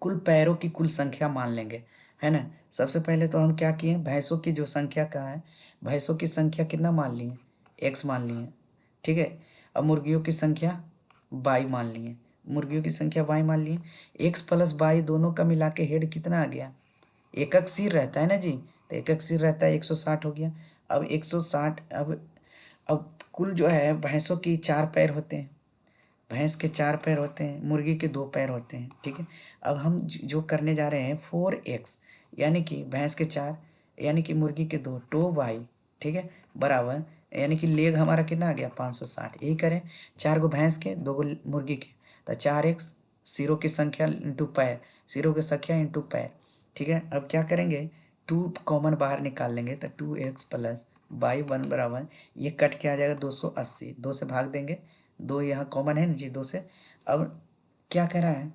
कुल पैरों की कुल संख्या मान लेंगे, है ना। सबसे पहले तो हम क्या किए, भैंसों की जो संख्या का है, भैंसों की संख्या कितना मान लिए, x मान लिए, ठीक है। अब मुर्गियों की संख्या y मान लिए, मुर्गियों की संख्या y मान लिए। x प्लस y दोनों का मिला के हेड कितना आ गया, एकक सिर रहता है ना जी, तो एकक सिर रहता है 160 हो गया। अब 160, अब कुल जो है भैंसों की 4 पैर होते हैं, भैंस के 4 पैर होते हैं, मुर्गी के 2 पैर होते हैं, ठीक है। अब हम जो करने जा रहे हैं 4x, यानी कि भैंस के 4 यानी कि मुर्गी के 2 2y, ठीक है, बराबर, यानी कि लेग हमारा कितना आ गया 560। यही करें, 4 गो भैंस के 2 गो मुर्गी के, तो 4x सिरों की संख्या इंटू पैर, सिरों की संख्या इंटू पैर, ठीक है। अब क्या करेंगे, 2 कॉमन बाहर निकाल लेंगे, तो 2x प्लस बाई 1 बराबर, ये कट के आ जाएगा 280, 2 से भाग देंगे, 2 यहाँ कॉमन है ना जी, 2 से। अब क्या कह रहा है,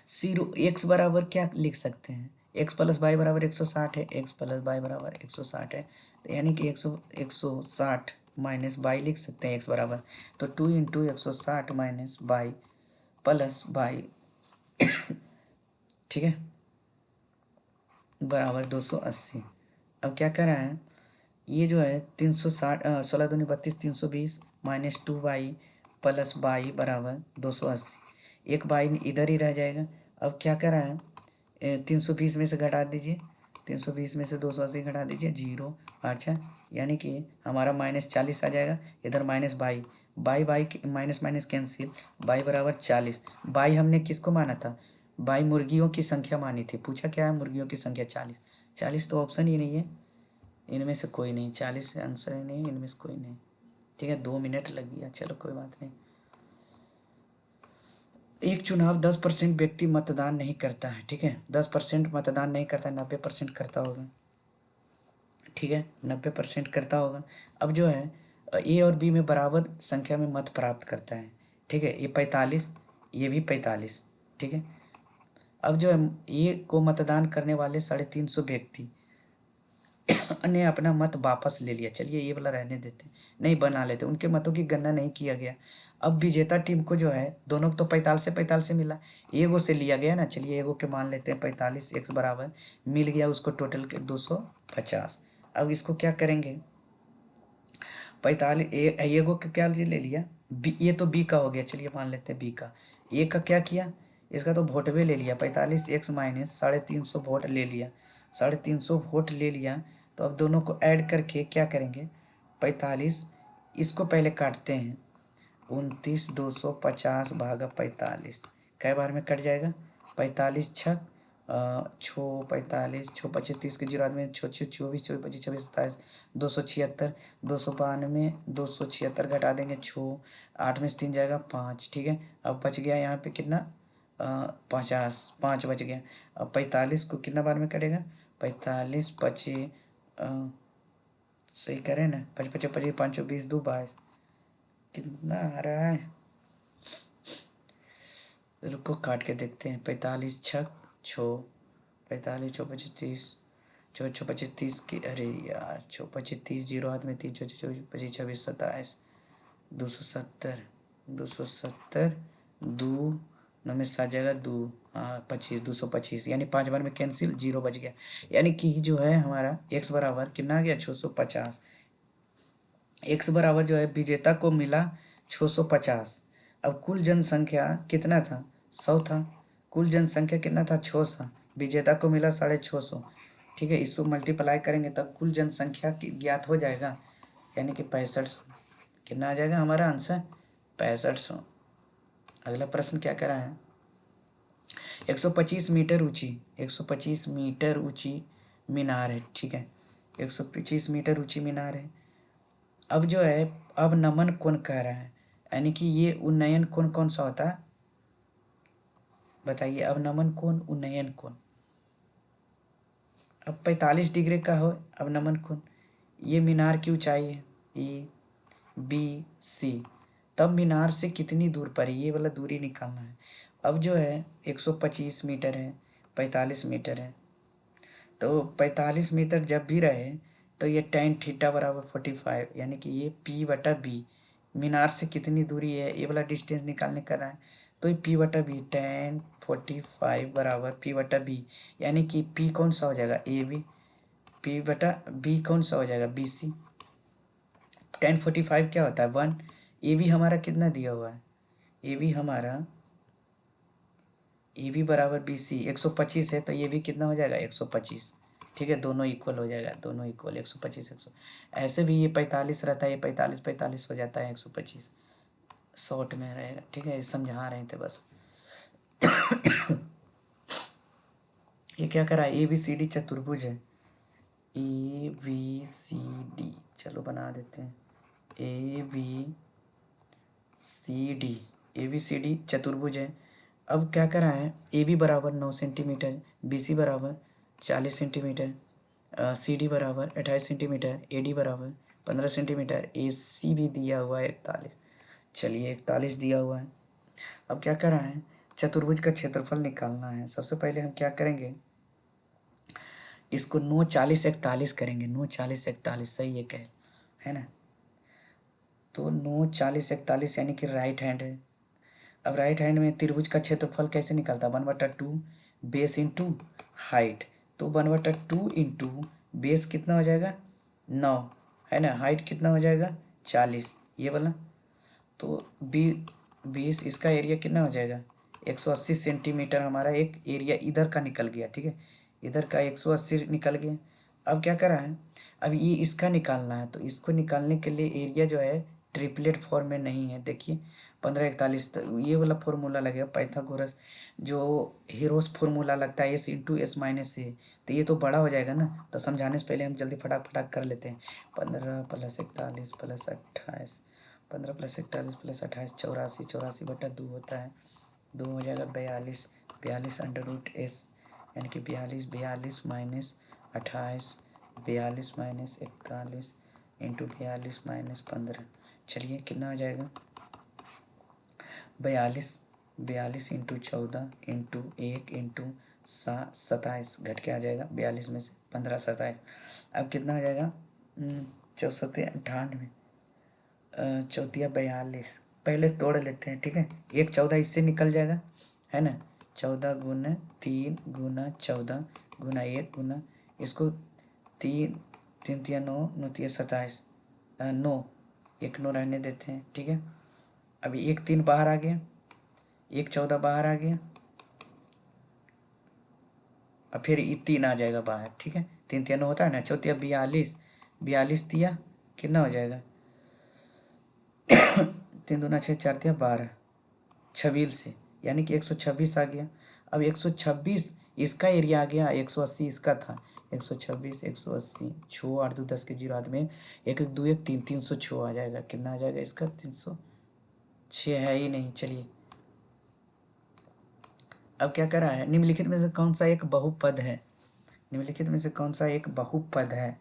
सिरो x बराबर क्या लिख सकते हैं, x प्लस बाई बराबर 160 है, x प्लस बाई बराबर 160 है, तो यानी कि 160 माइनस बाई लिख सकते हैं x बराबर, तो 2 into 160 minus by plus by, ठीक है, बराबर 280। अब क्या कर रहा है, ये जो है 360, 16 दूनी 32, 320 माइनस 2y प्लस बाई बराबर 280, एक बाई इधर ही रह जाएगा। अब क्या कर रहा है, 320 में से घटा दीजिए, 320 में से 280 घटा दीजिए, 0। अच्छा, यानी कि हमारा -40 आ जाएगा, इधर minus by, by by minus minus cancel, by बराबर 40। बाई हमने किसको माना था, बाई मुर्गियों की संख्या मानी थी, पूछा क्या है, मुर्गियों की संख्या 40, 40 तो ऑप्शन ही नहीं है, इनमें से कोई नहीं, 40 आंसर ही नहीं, इनमें से कोई नहीं, ठीक है। 2 मिनट लग गया, चलो कोई बात नहीं। एक चुनाव 10% व्यक्ति मतदान नहीं करता है, ठीक है, 10% मतदान नहीं करता, 90% करता होगा, ठीक है, 90% करता होगा। अब जो है ए और बी में बराबर संख्या में मत प्राप्त करता है, ठीक है, ये 45, ये भी 45, ठीक है। अब जो है ए को मतदान करने वाले 350 व्यक्ति ने अपना मत वापस ले लिया, चलिए ये वाला रहने देते हैं, नहीं बना लेते, उनके मतों की गणना नहीं किया गया। अब विजेता टीम को जो है दोनों तो 45 से मिला, एगो से लिया गया ना, चलिए एगो के मान लेते हैं 45, x बराबर मिल गया उसको टोटल के 250। अब इसको क्या करेंगे, 45 एगो का क्या ले लिया, बी, ये तो बी का हो गया, चलिए मान लेते हैं बी का। ए का क्या किया, इसका तो वोटवे ले लिया, 45x माइनस 350 वोट ले लिया, 350 वोट ले लिया। तो अब दोनों को ऐड करके क्या करेंगे, 45, इसको पहले काटते हैं, 29,250 भागा 45, कई बार में कट जाएगा, 45 छक छो 45 छो 25 30 के 0 आदमी 24 24 25 26 27 276 292 276 घटा देंगे 6, 8 में से 3 जाएगा 5, ठीक है। अब बच गया यहाँ पे कितना, 50, 5 बच गया। अब 45 को कितना बार में कटेगा, 45 25, सही करें ना, 25 25 25 5 20 2 22, कितना आ रहा है, रुको काट के देखते हैं, 45 छक छो 45 छो 25 30 छो छो 25 30 की, अरे यार छो 25 30 0 हाथ में 3 छो 24 25 26 27 270 270 दो नौ में 7 जाएगा 2, हाँ 25 225, यानी 5 बार में कैंसिल, 0 बच गया, यानी कि जो है हमारा x बराबर कितना आ गया 650, x बराबर जो है विजेता को मिला 650। अब कुल जनसंख्या कितना था, 100 था, कुल जनसंख्या कितना था 600, विजेता को मिला 650, ठीक है। इसको मल्टीप्लाई करेंगे तब कुल जनसंख्या की ज्ञात हो जाएगा, यानी कि 6500, कितना आ जाएगा हमारा आंसर 6500। अगला प्रश्न क्या कह रहा है, 125 मीटर ऊंची, 125 मीटर ऊंची मीनार है, ठीक है, 125 मीटर ऊंची मीनार है। अब जो है अब नमन कोण कह रहा है, यानी कि ये उन्नयन कोण कौन सा होता है, बताइए, अब नमन कोण उन्नयन कोण, अब 45 डिग्री का हो, अब नमन कोण, ये मीनार की ऊंचाई है ए बी सी, तब मीनार से कितनी दूर पर है, ये वाला दूरी निकालना है। अब जो है 125 मीटर है, 45 मीटर है, तो 45 मीटर जब भी रहे, तो ये tan थीटा बराबर 45, यानी कि ये P बटा बी, मीनार से कितनी दूरी है ये वाला डिस्टेंस निकालने का रहा है, तो ये P बटा बी tan 45 बराबर P बटा बी, यानी कि P कौन सा हो जाएगा ए बी, P बटा बी कौन सा हो जाएगा बी सी। tan 45 क्या होता है 1, ए बी हमारा कितना दिया हुआ है, ए बी हमारा ए बी बराबर बी सी 125 है, तो ये भी कितना हो जाएगा 125, ठीक है, दोनों इक्वल हो जाएगा, दोनों इक्वल 125 100, ऐसे भी ये 45 रहता है, ये 45 45 हो जाता है 125, शॉर्ट में रहेगा, ठीक है, ये समझा रहे थे बस। ये क्या करा है, ए बी सी डी चतुर्भुज है, ए बी सी डी, चलो बना देते हैं, A B C D, A B C D चतुर्भुज है। अब क्या करा है, ए बी बराबर 9 सेंटीमीटर, बी सी बराबर 40 सेंटीमीटर, सी डी बराबर 28 सेंटीमीटर, ए डी बराबर 15 सेंटीमीटर, ए सी भी दिया हुआ है 41, चलिए 41 दिया हुआ है। अब क्या करा है, चतुर्भुज का क्षेत्रफल निकालना है। सबसे पहले हम क्या करेंगे, इसको 9 40 41 करेंगे, 9 40 41 सही है ना, तो 9 40 41 यानी कि राइट हैंड है। अब राइट हैंड में त्रिभुज का क्षेत्रफल कैसे निकलता है, 1/2 बेस इंटू हाइट, तो 1/2 इंटू बेस कितना हो जाएगा 9, है ना, हाइट कितना हो जाएगा 40, ये वाला, तो 20 इसका एरिया कितना हो जाएगा 180 सेंटीमीटर, हमारा एक एरिया इधर का निकल गया, ठीक है, इधर का 180 निकल गया। अब क्या करा है, अब ये इसका निकालना है, तो इसको निकालने के लिए एरिया जो है ट्रिपलेट फॉर्म में नहीं है, देखिए 15 41, तो ये वाला फॉर्मूला लगेगा पाइथागोरस, जो हीरोस फॉर्मूला लगता है एस इंटू एस माइनस ए, तो ये तो बड़ा हो जाएगा ना, तो समझाने से पहले हम जल्दी फटाक फटाक कर लेते हैं। 15 + 41 + 28, 15 + 41 + 28 84, 84/2 होता है, 2 हो जाएगा 42, 42 √ एस, यानी कि 42 42 माइनस 28, 42 माइनस 41 इंटू 42 माइनस 15, चलिए कितना हो जाएगा 42, 42 इंटू 14 इंटू 1 इंटू 27, घट के आ जाएगा 42 में से 15 27, अब कितना हो जाएगा 64 98, चौथिया 42, पहले तोड़ लेते हैं, ठीक है, 1 14 इससे निकल जाएगा, है ना, 14 × 3 × 14 × 1 × इसको 3 3 × 9 9 × 27, 9, 1 9 रहने देते हैं, ठीक है, अभी 1 3 बाहर आ गया, 1 14 बाहर आ गया, और फिर 3 आ जाएगा बाहर, ठीक है, 3 3 होता है ना, चौथिया 42, 42 दिया कितना हो जाएगा 3 दूना 6 4 दिया 12, 26 से, यानी कि 126 आ गया। अब 126 इसका एरिया आ गया, 180 इसका था, 126 180 6 8 2 10 के 0 आदमी 1 1 2 1 3 306 आ जाएगा, कितना आ जाएगा इसका 306 है ही नहीं। चलिए अब क्या करा है, निम्नलिखित में से कौन सा एक बहुपद है, निम्नलिखित में से कौन सा एक बहुपद है,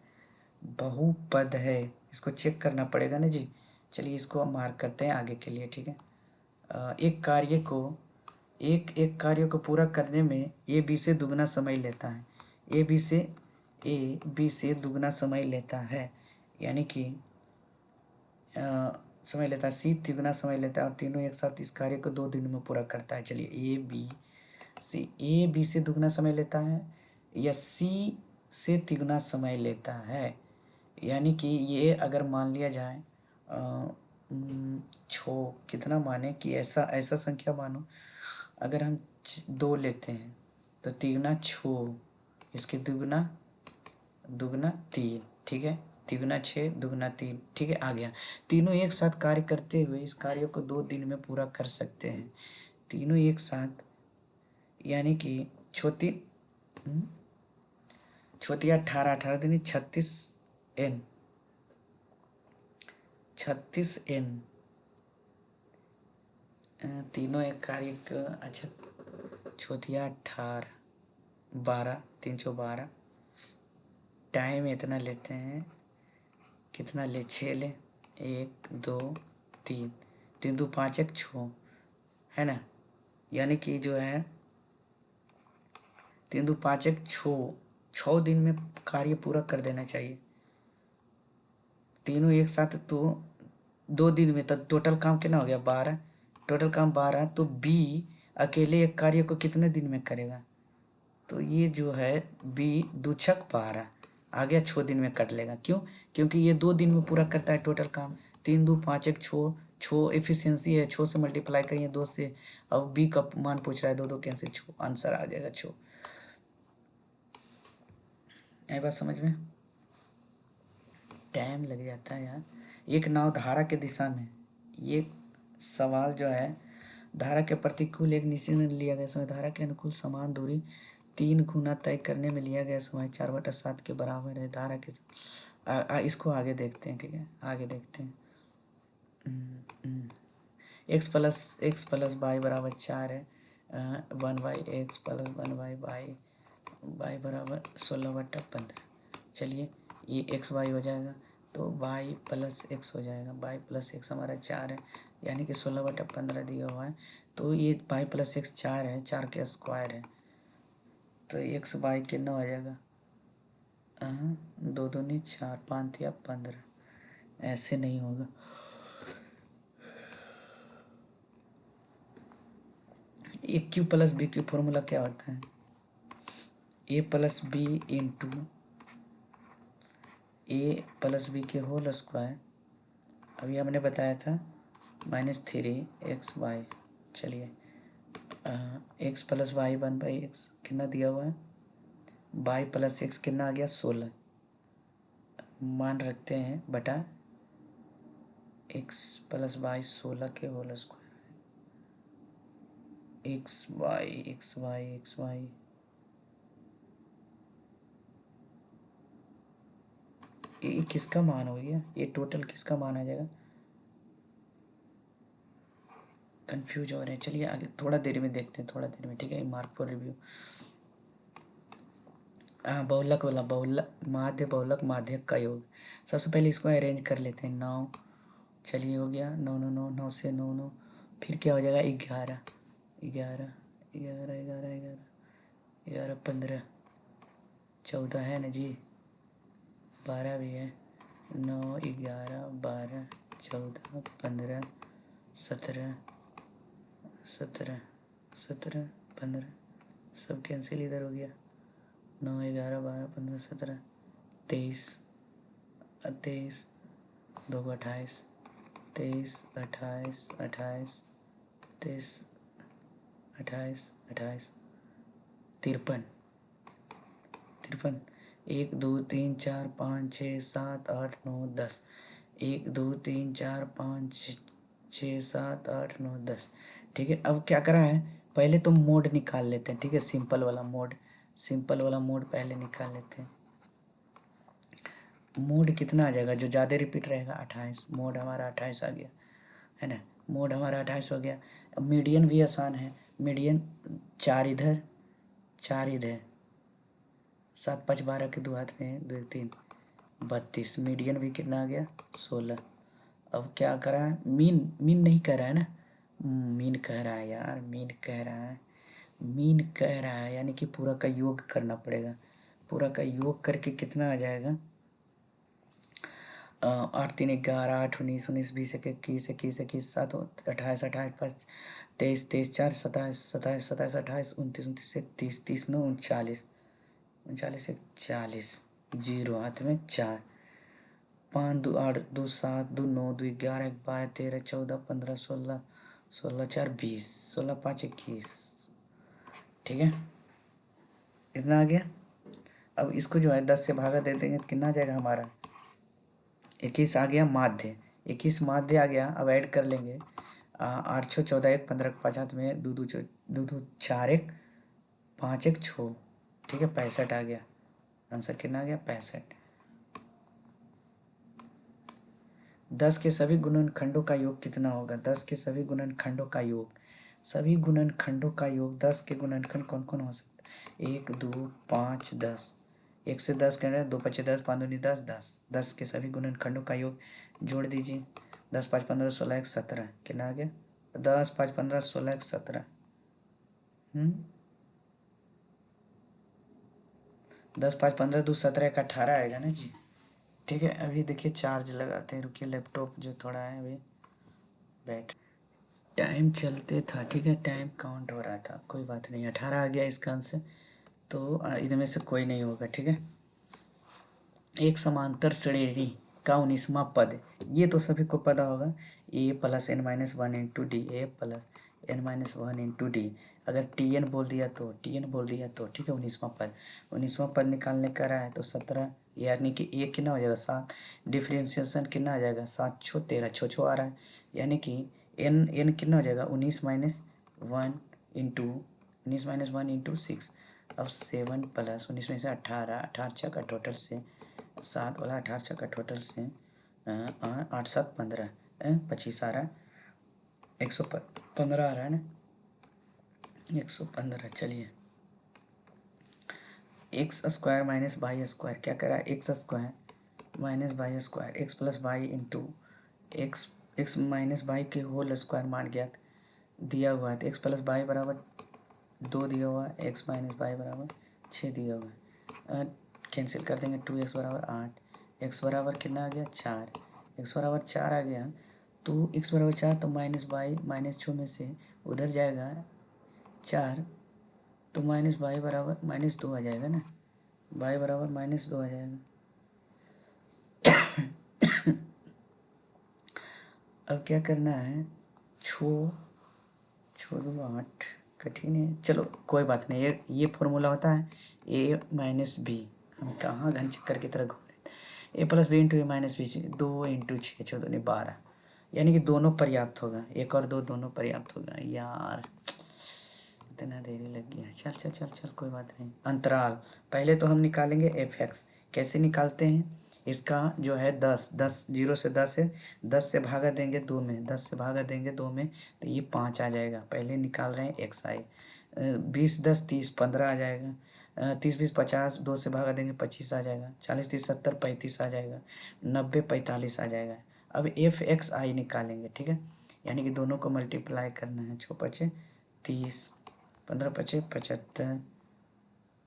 बहुपद है, इसको चेक करना पड़ेगा ना जी। चलिए इसको हम मार्क करते हैं आगे के लिए, ठीक है, एक कार्य को पूरा करने में ए बी से दुगना समय लेता है, ए बी से दुगना समय लेता है, यानी कि समय लेता है, सी तिगुना समय लेता है, और तीनों एक साथ इस कार्य को 2 दिन में पूरा करता है। चलिए ए बी से दुगना समय लेता है या सी से तिगुना समय लेता है, यानी कि ये अगर मान लिया जाए कितना माने कि ऐसा संख्या मानो, अगर हम 2 लेते हैं तो तिगुना 6, इसके दुगना 3, ठीक है, तिगुना 6 दुगना 3, ठीक है, आ गया। तीनों एक साथ कार्य करते हुए इस कार्य को 2 दिन में पूरा कर सकते हैं, तीनों एक साथ, यानी कि छोटी 18 18 दिन 36 N तीनों एक कार्य का, अच्छा छोटिया 18 12 312, टाइम इतना लेते हैं, कितना ले 6 ले, 1 2 3 3 2 5 1 6, है ना, यानी कि जो है 3 2 5 1 6 दिन में कार्य पूरा कर देना चाहिए, तीनों एक साथ तो 2 दिन में, तो टोटल काम कितना हो गया 12। टोटल काम 12, तो बी अकेले एक कार्य को कितने दिन में करेगा? तो ये जो है बी 2 × 12 आ गया, 6 दिन में कर लेगा। क्यों? क्योंकि ये 2 दिन में पूरा करता है टोटल काम। 3 2 5 1 6, 6 एफिशिएंसी है, 6 से मल्टीप्लाई करिए 2 से। अब बी का मान पूछ रहा है, 2 2 कैसे 6, आंसर आ जाएगा 6। ये बात समझ में? टाइम लग जाता है यार। एक नाव धारा के दिशा में, ये सवाल जो है, धारा के प्रतिकूल एक निश्चित में लिया गया समय, धारा के अनुकूल समान दूरी 3 गुना तय करने में लिया गया समय 4/7 के बराबर है। धारा के इसको आगे देखते हैं, ठीक है, आगे देखते हैं। x+x+y बराबर 4 है। 1/x प्लस 1/y बराबर 16/15। चलिए ये x y हो जाएगा, तो y+x हो जाएगा। y+x हमारा 4 है, यानी कि 16/15 दिया हुआ है। तो ये y+x 4 है, 4 के स्क्वायर है, तो x y कितना हो जाएगा? 2 2 नहीं 4, 5 या 15। ऐसे नहीं होगा। A cube plus B cube formula क्या होता है? a+b इंटू a+b के होल स्क्वायर, अभी हमने बताया था -3xy। चलिए x+y 1/x कितना दिया हुआ है? y+x कितना आ गया? 16 मान रखते हैं बटा x+y 16 के होल स्क्वायर। xy ये किसका मान हो गया? ये टोटल किसका मान आ जाएगा? कंफ्यूज हो रहे हैं। चलिए आगे थोड़ा देर में देखते हैं, थोड़ा देर में, ठीक है। Mark for review. बहुलक वाला, बहुलक माध्य बहुलक माध्यक का योग। सबसे पहले इसको अरेंज कर लेते हैं। 9, चलिए हो गया 9 9 9 9 से 9 9, फिर क्या हो जाएगा? 11 11 11 11 11 11 15 14 है ना जी, 12 भी है। 9 11 12 14 15 17 17 17 15, सब कैंसिल इधर हो गया। 9 11 12 15 17 23 23 2 28 23 28 28 23 28 28 53 53 1 2 3 4 5 6 7 8 9 10 1 2 3 4 5 6 7 8 9 10। ठीक है, अब क्या करा है? पहले तो मोड निकाल लेते हैं, ठीक है। सिंपल वाला मोड, सिंपल वाला मोड पहले निकाल लेते हैं। मोड कितना आ जाएगा? जो ज़्यादा रिपीट रहेगा 28, मोड हमारा 28 आ गया, है ना। मोड हमारा 28 हो गया। अब मीडियन भी आसान है। मीडियन 4 इधर 4 इधर, 7 5 12 के 2 हाथ में 2 3 32। मीडियन भी कितना आ गया? 16। अब क्या करा है? मीन, मीन नहीं कह रहा है ना, मीन कह रहा है यार, मीन कह रहा है, मीन कह रहा है, यानी कि पूरा का योग करना पड़ेगा। पूरा का योग करके कितना आ जाएगा? 8 3 11 8 19 19 20 21 21 21 7 28 28 5 23 23 4 27 27 27 28 29 29 30 30 9 39 39 40, जीरो हाथ में 4, 5 2 8 2 7 2 9 2 11 12 13 14 15 16 16 4 20 16 5 21। ठीक है, इतना आ गया। अब इसको जो है 10 से भागा दे देंगे तो कितना आ जाएगा हमारा? 21 आ गया माध्य, 21 माध्य आ गया। अब ऐड कर लेंगे 8 6 14 1 15 5 हाथ में 2 2 2 2 4 1 5 1 6। ठीक है, 65 आ गया। आंसर कितना आ गया? 65। 10 के सभी गुणनखंडों का योग कितना होगा? 10 के सभी गुणनखंडों का योग, सभी गुणनखंडों का योग, 10 के गुणनखंड कौन कौन हो सकता है? 1 2 5 10, 1 से 10 कह रहे हैं, 2 5 10 5 दूनी 10 10। 10 के सभी गुणनखंडों का योग जोड़ दीजिए। 10 5 15 16 1 17, कितना आ गया? 10 5 15 16 1 17। 10 5 15 2 17 1 18 आएगा ना जी। ठीक है। अभी देखिए चार्ज लगाते हैं, रुकिए, लैपटॉप जो थोड़ा है अभी बैठ टाइम चलते था, ठीक है, टाइम काउंट हो रहा था, कोई बात नहीं। 18 आ गया इसका आंसर, तो इनमें से कोई नहीं होगा, ठीक है। एक समांतर श्रेणी का 19वां पद, ये तो सभी को पता होगा, A plus N minus one into D, A plus N minus one into D. अगर टी एन बोल दिया तो टी एन बोल दिया तो ठीक है। 19वां पद, 19वां पद निकालने का रहा है तो 17, यानी कि ए कितना हो जाएगा 7, डिफ्रेंशिएशन कितना आ जाएगा 7 छो 13, छो आ रहा है, यानी कि एन एन कितना हो जाएगा 19 माइनस वन इंटू 19 - 1 इंटू 6। अब 7 प्लस 19 में से 18, 18 छः का टोटल से 7 वाला 18 का टोटल से 8 7 15 25 आ रहा है, 115 आ रहा है ना, 115। चलिए, x square minus y square क्या करा, x square minus y square, x plus y into x, x minus y के होल स्क्वायर मान गया दिया हुआ है, तो एक्स प्लस वाई बराबर 2 दिया हुआ है, एक्स माइनस वाई बराबर 6 दिया हुआ है। कैंसिल कर देंगे, 2x बराबर 8, एक्स बराबर कितना आ गया 4, एक्स बराबर 4 आ गया, तो एक्स बराबर 4, तो माइनस वाई माइनस 6 में से उधर जाएगा 4, तो माइनस वाई बराबर -2 आ जाएगा ना, वाई बराबर -2 आ जाएगा। अब क्या करना है, छो छो 2 8, कठिन है, चलो कोई बात नहीं, ये फॉर्मूला होता है ए माइनस बी, हम कहाँ घन चक्कर की तरह घूम रहे, ए प्लस बी इंटू ए माइनस बी, 2 इंटू 6 6 2 12, यानी कि दोनों पर्याप्त होगा, 1 और 2 दोनों पर्याप्त होगा। यार इतना देरी लग गया, चल चल चल चल कोई बात नहीं। अंतराल पहले तो हम निकालेंगे एफ एक्स, कैसे निकालते हैं, इसका जो है 10 10 0 से 10 है, 10 से भागा देंगे 2 में, 10 से भागा देंगे 2 में, तो ये 5 आ जाएगा। पहले निकाल रहे हैं एक्स आई, 20 10 30 15 आ जाएगा, 30 20 50, 2 से भागा देंगे 25 आ जाएगा, 40 30 70 35 आ जाएगा, 90 45 आ जाएगा। अब एफ एक्स आई निकालेंगे, ठीक है, यानी कि दोनों को मल्टीप्लाई करना है, 6 5 30, 15 5 75,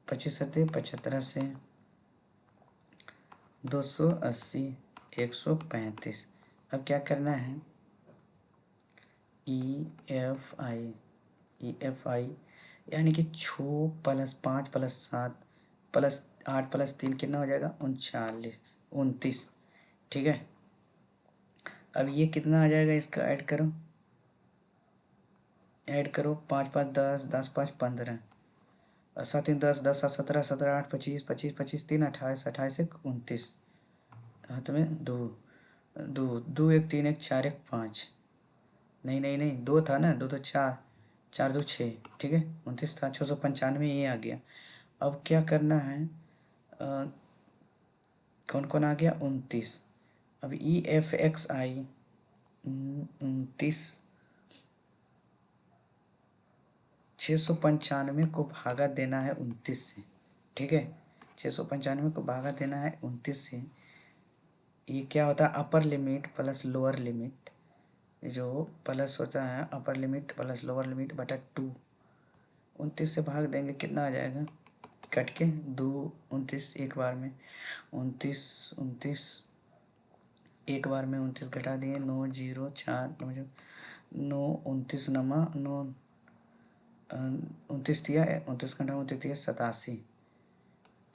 25 7 75 से 280, 135। अब क्या करना है, ई एफ आई यानी कि 6 प्लस 5 प्लस 7 प्लस 8 प्लस 3 कितना हो जाएगा 39 29, ठीक है। अब ये कितना आ जाएगा, इसका ऐड करो 5 5 10 10 5 15, 7 3 10 10 7 17 17 8 25 25 25 3 28 28 1 29, हाथ में 2 2 2 1 3 1 4 1 5, नहीं नहीं नहीं 2 था ना, 2 तो 4 4 2 6, ठीक है, 29 था, 695 ये आ गया। अब क्या करना है, कौन कौन आ गया 29। अब ई एफ एक्स आई 29, 695 को भागा देना है 29 से, ठीक है, 695 को भागा देना है 29 से। ये क्या होता है, upper limit plus lower limit, जो प्लस होता है upper limit plus lower limit बटा 2, 29 से भाग देंगे कितना आ जाएगा, कट के 2 29 एक बार में 29 29 एक बार में 29 घटा दिए, 9 0 4 9 9 29 नमा 9 29 दिया, 29 घंटा 29 87,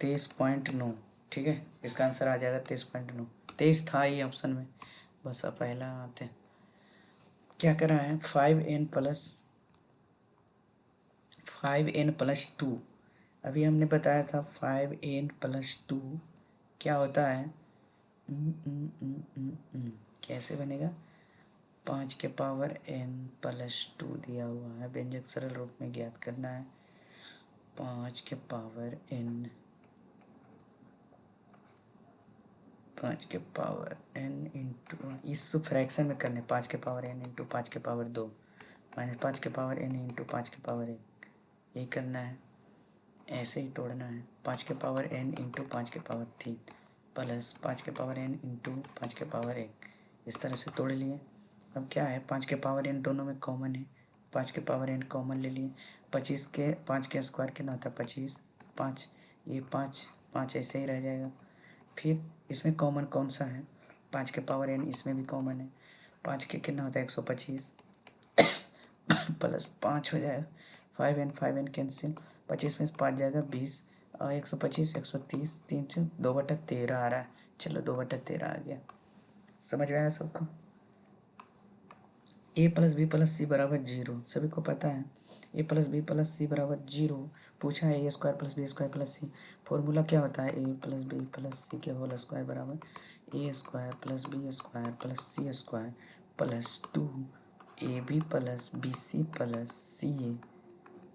23.9, ठीक है, इसका आंसर आ जाएगा 23.9, 23 था ये ऑप्शन में, बस अब पहला आते हैं। क्या करा है, 5n + 2, अभी हमने बताया था 5n + 2 क्या होता है, कैसे बनेगा, 5 के पावर n + 2 दिया हुआ है, व्यंजक सरल रूप में ज्ञात करना है, 5 के पावर n इंटू, इस फ्रैक्शन में करने, 5 के पावर n इंटू 5 के पावर 2 माइनस 5 के पावर n इंटू 5 के पावर 1, यही करना है, ऐसे ही तोड़ना है, 5 के पावर n इंटू 5 के पावर 3 प्लस 5 के पावर n इंटू 5 के पावर 1, इस तरह से तोड़ लिए। अब क्या है, 5 के पावर n दोनों में कॉमन है, 5 के पावर n कॉमन ले लिए, 25 के 5 के स्क्वायर कितना था 25, 5 ये 5 5 ऐसे ही रह जाएगा, फिर इसमें कॉमन कौन सा है? 5 के पावर n इसमें भी कॉमन है। 5 के कितना होता है? 125 प्लस 5 हो जाएगा 5n कैंसिल, 25 में 5 जाएगा 20 और 125 130 3 से 2/13 आ रहा है। चलो 2/13 आ गया। समझ में आया सबको? a plus B plus C बराबर 0 सभी को पता है। a plus B plus C बराबर 0 पूछा है। A square plus B square plus C formula क्या होता है? a plus B plus C के होल स्क्वायर बराबर A square plus B square plus C square plus 2ab plus B C plus C A.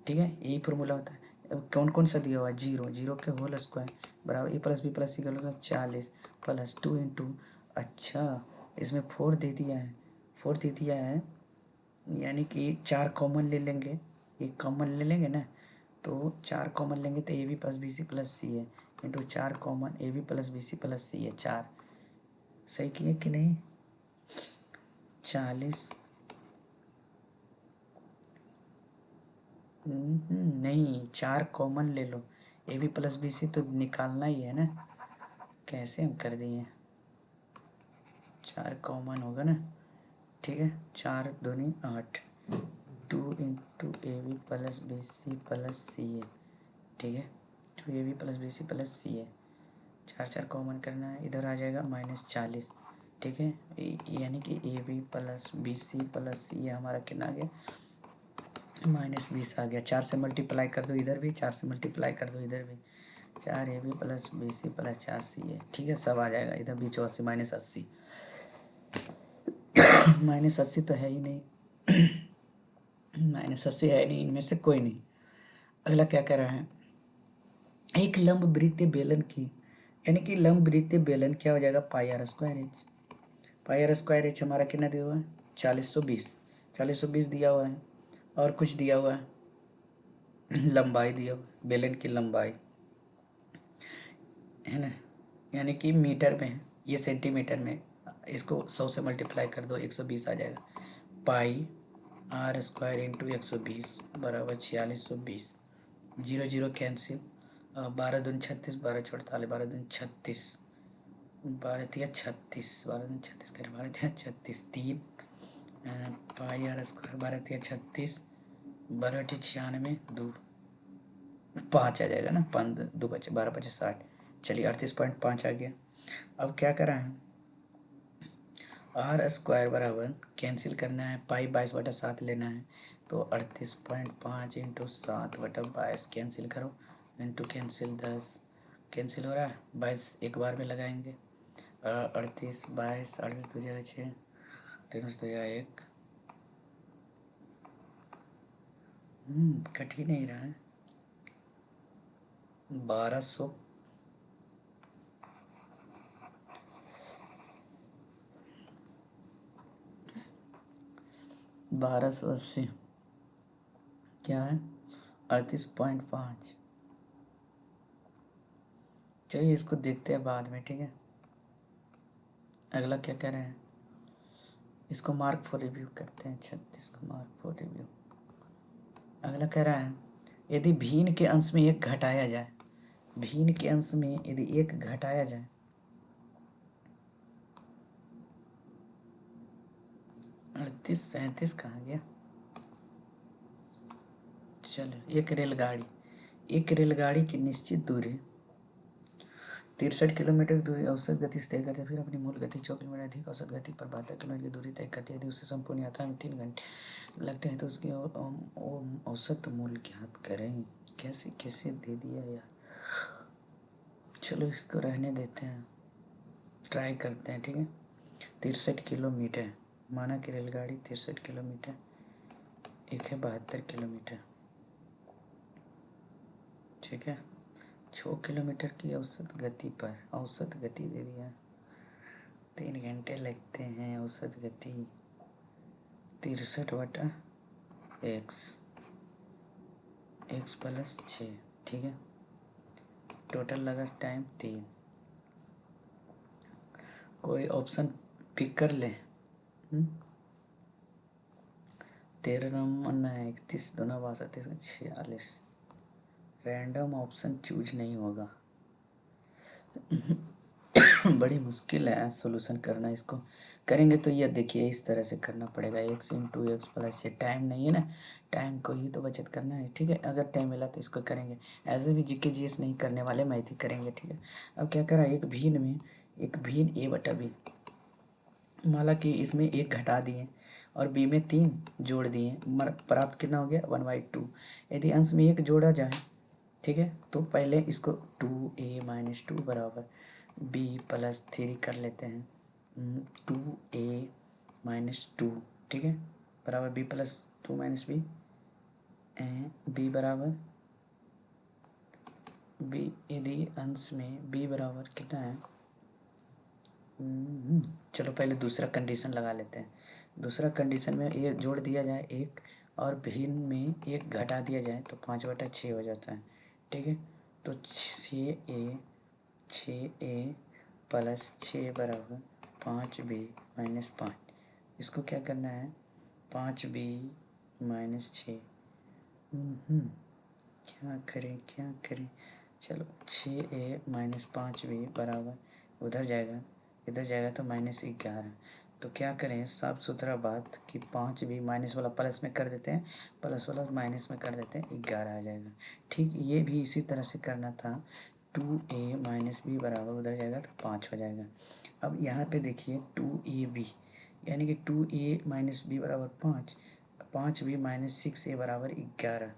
ठीक है, यही formula होता है। अब कौन कौन सा दिया हुआ है? 0 के होल स्क्वायर बराबर ए प्लस बी प्लस सी का होगा 40 प्लस 2 इंटू, अच्छा इसमें 4 दे दिया है, 4 दे दिया है, यानी कि 4 कॉमन ले लेंगे, एक कॉमन ले लेंगे ना, तो 4 कॉमन लेंगे तो A B plus B C plus C है into 4 common A B plus B C plus C है 4। सही किए कि नहीं? 40 नहीं, 4 कॉमन ले लो, A B plus B C तो निकालना ही है ना। कैसे हम कर दिए? 4 कॉमन होगा ना, ठीक है। 4 दूनी 8, 2 into A B plus B C plus C है, ठीक है। 2ab plus B C plus C है, 4 कॉमन करना है, इधर आ जाएगा -40, ठीक है। यानी कि A B plus B C plus C है हमारा कितना आ गया? -20 आ गया। 4 से मल्टीप्लाई कर दो इधर भी, 4 से मल्टीप्लाई कर दो इधर भी, 4ab plus B C plus 4c है, ठीक है। सब आ जाएगा इधर भी 84 -80 -80 तो है ही नहीं -80 है नहीं, इनमें से कोई नहीं। अगला क्या कह रहा है? एक लंब वृत्तीय बेलन की, यानी कि लंब वृत्तीय बेलन क्या हो जाएगा? Pi r square h. Pi r square h हमारा कितना दिया हुआ है? 4020 दिया हुआ है, और कुछ दिया हुआ है लंबाई दिया हुआ है, बेलन की लंबाई है ना, यानी कि मीटर में है, ये सेंटीमीटर में। इसको 100 से मल्टीप्लाई कर दो 120 आ जाएगा। पाई आर स्क्वायर इंटू 120 बराबर 4620, 0 0 कैंसिल, 12 दूनी 36, 12 48, 12 दूनी 36, 12 तिया 36, 12 दूनी 36 करें, 12 तिया 36, 3 पाई आर स्क्वायर 12 तिया 36, 12 96, 2 5 आ जाएगा ना, 5 2 बचे 12 बचे 60। चलिए 38.5 आ गया। अब क्या करा है? आर स्क्वायर बराबर कैंसिल करना है, पाई 22/7 लेना है, तो 38.5 इंटू 7/22 कैंसिल करो, इंटू कैंसिल 10 कैंसिल हो रहा है, 22 एक बार में लगाएंगे, 38 22 38 दो जगह 6 3 दो जगह 1, कट ही नहीं रहा है। 1200 1280 क्या है? 38.5। चलिए इसको देखते हैं बाद में, ठीक है। अगला क्या कह रहे हैं? इसको मार्क फॉर रिव्यू करते हैं, 36 को मार्क फॉर रिव्यू। अगला कह रहा है यदि भिन्न के अंश में एक घटाया जाए, भिन्न के अंश में यदि एक घटाया जाए, 38 37 कहाँ गया? चलो, एक रेलगाड़ी की निश्चित दूरी 63 किलोमीटर की दूरी औसत गति से तय करते हैं, फिर अपनी मूल गति 4 किलोमीटर अधिक औसत गति पर 72 किलोमीटर की दूरी तय करती है। यदि उसे संपूर्ण यात्रा में 3 घंटे लगते हैं तो उसकी औसत मूल्य ज्ञात करें। कैसे कैसे दे दिया यार, चलो इसको रहने देते हैं, ट्राई करते हैं, ठीक है। 63 किलोमीटर माना कि रेलगाड़ी 63 किलोमीटर, एक है 72 किलोमीटर, ठीक है। 6 किलोमीटर की औसत गति पर, औसत गति दे दिया, 3 घंटे लगते हैं, औसत गति 63/x, x प्लस 6, ठीक है। टोटल लगा टाइम 3। कोई ऑप्शन पिक कर ले। 13 नंबर 31 2 32 46, रैंडम ऑप्शन चूज नहीं होगा। बड़ी मुश्किल है सॉल्यूशन करना। इसको करेंगे तो ये देखिए इस तरह से करना पड़ेगा, एक्स इंटू एक्स प्लस, ये टाइम नहीं है ना, टाइम को ही तो बचत करना है। ठीक है, अगर टाइम मिला तो इसको करेंगे। ऐसे भी जीके जीएस नहीं करने वाले, मैथ ही करेंगे। ठीक है, अब क्या करा, एक भिन्न में एक भिन्न ए बटा बी, माला कि इसमें एक घटा दिए और बी में 3 जोड़ दिए, प्राप्त कितना हो गया 1/2। यदि अंश में एक जोड़ा जाए, ठीक है, तो पहले इसको 2a-2 बराबर b प्लस 3 कर लेते हैं। 2a-2, ठीक है, बराबर b plus 2 minus B, b बराबर b, यदि अंश में b बराबर कितना है, चलो पहले दूसरा कंडीशन लगा लेते हैं। दूसरा कंडीशन में ये जोड़ दिया जाए एक, और भिन्न में एक घटा दिया जाए तो 5/6 हो जाता है। ठीक है, तो 6a प्लस 6 बराबर 5b-5। इसको क्या करना है, 5b-6। क्या करें, चलो 6a-5b बराबर, उधर जाएगा इधर जाएगा तो -11। तो क्या करें, साफ सुथरा बात कि 5b माइनस वाला प्लस में कर देते हैं, प्लस वाला माइनस में कर देते हैं, 11 आ जाएगा। ठीक, ये भी इसी तरह से करना था। 2a-b बराबर, उधर जाएगा तो 5 हो जाएगा। अब यहाँ पे देखिए 2ab, यानी कि 2a-b बराबर 5, 5b-6a बराबर 11।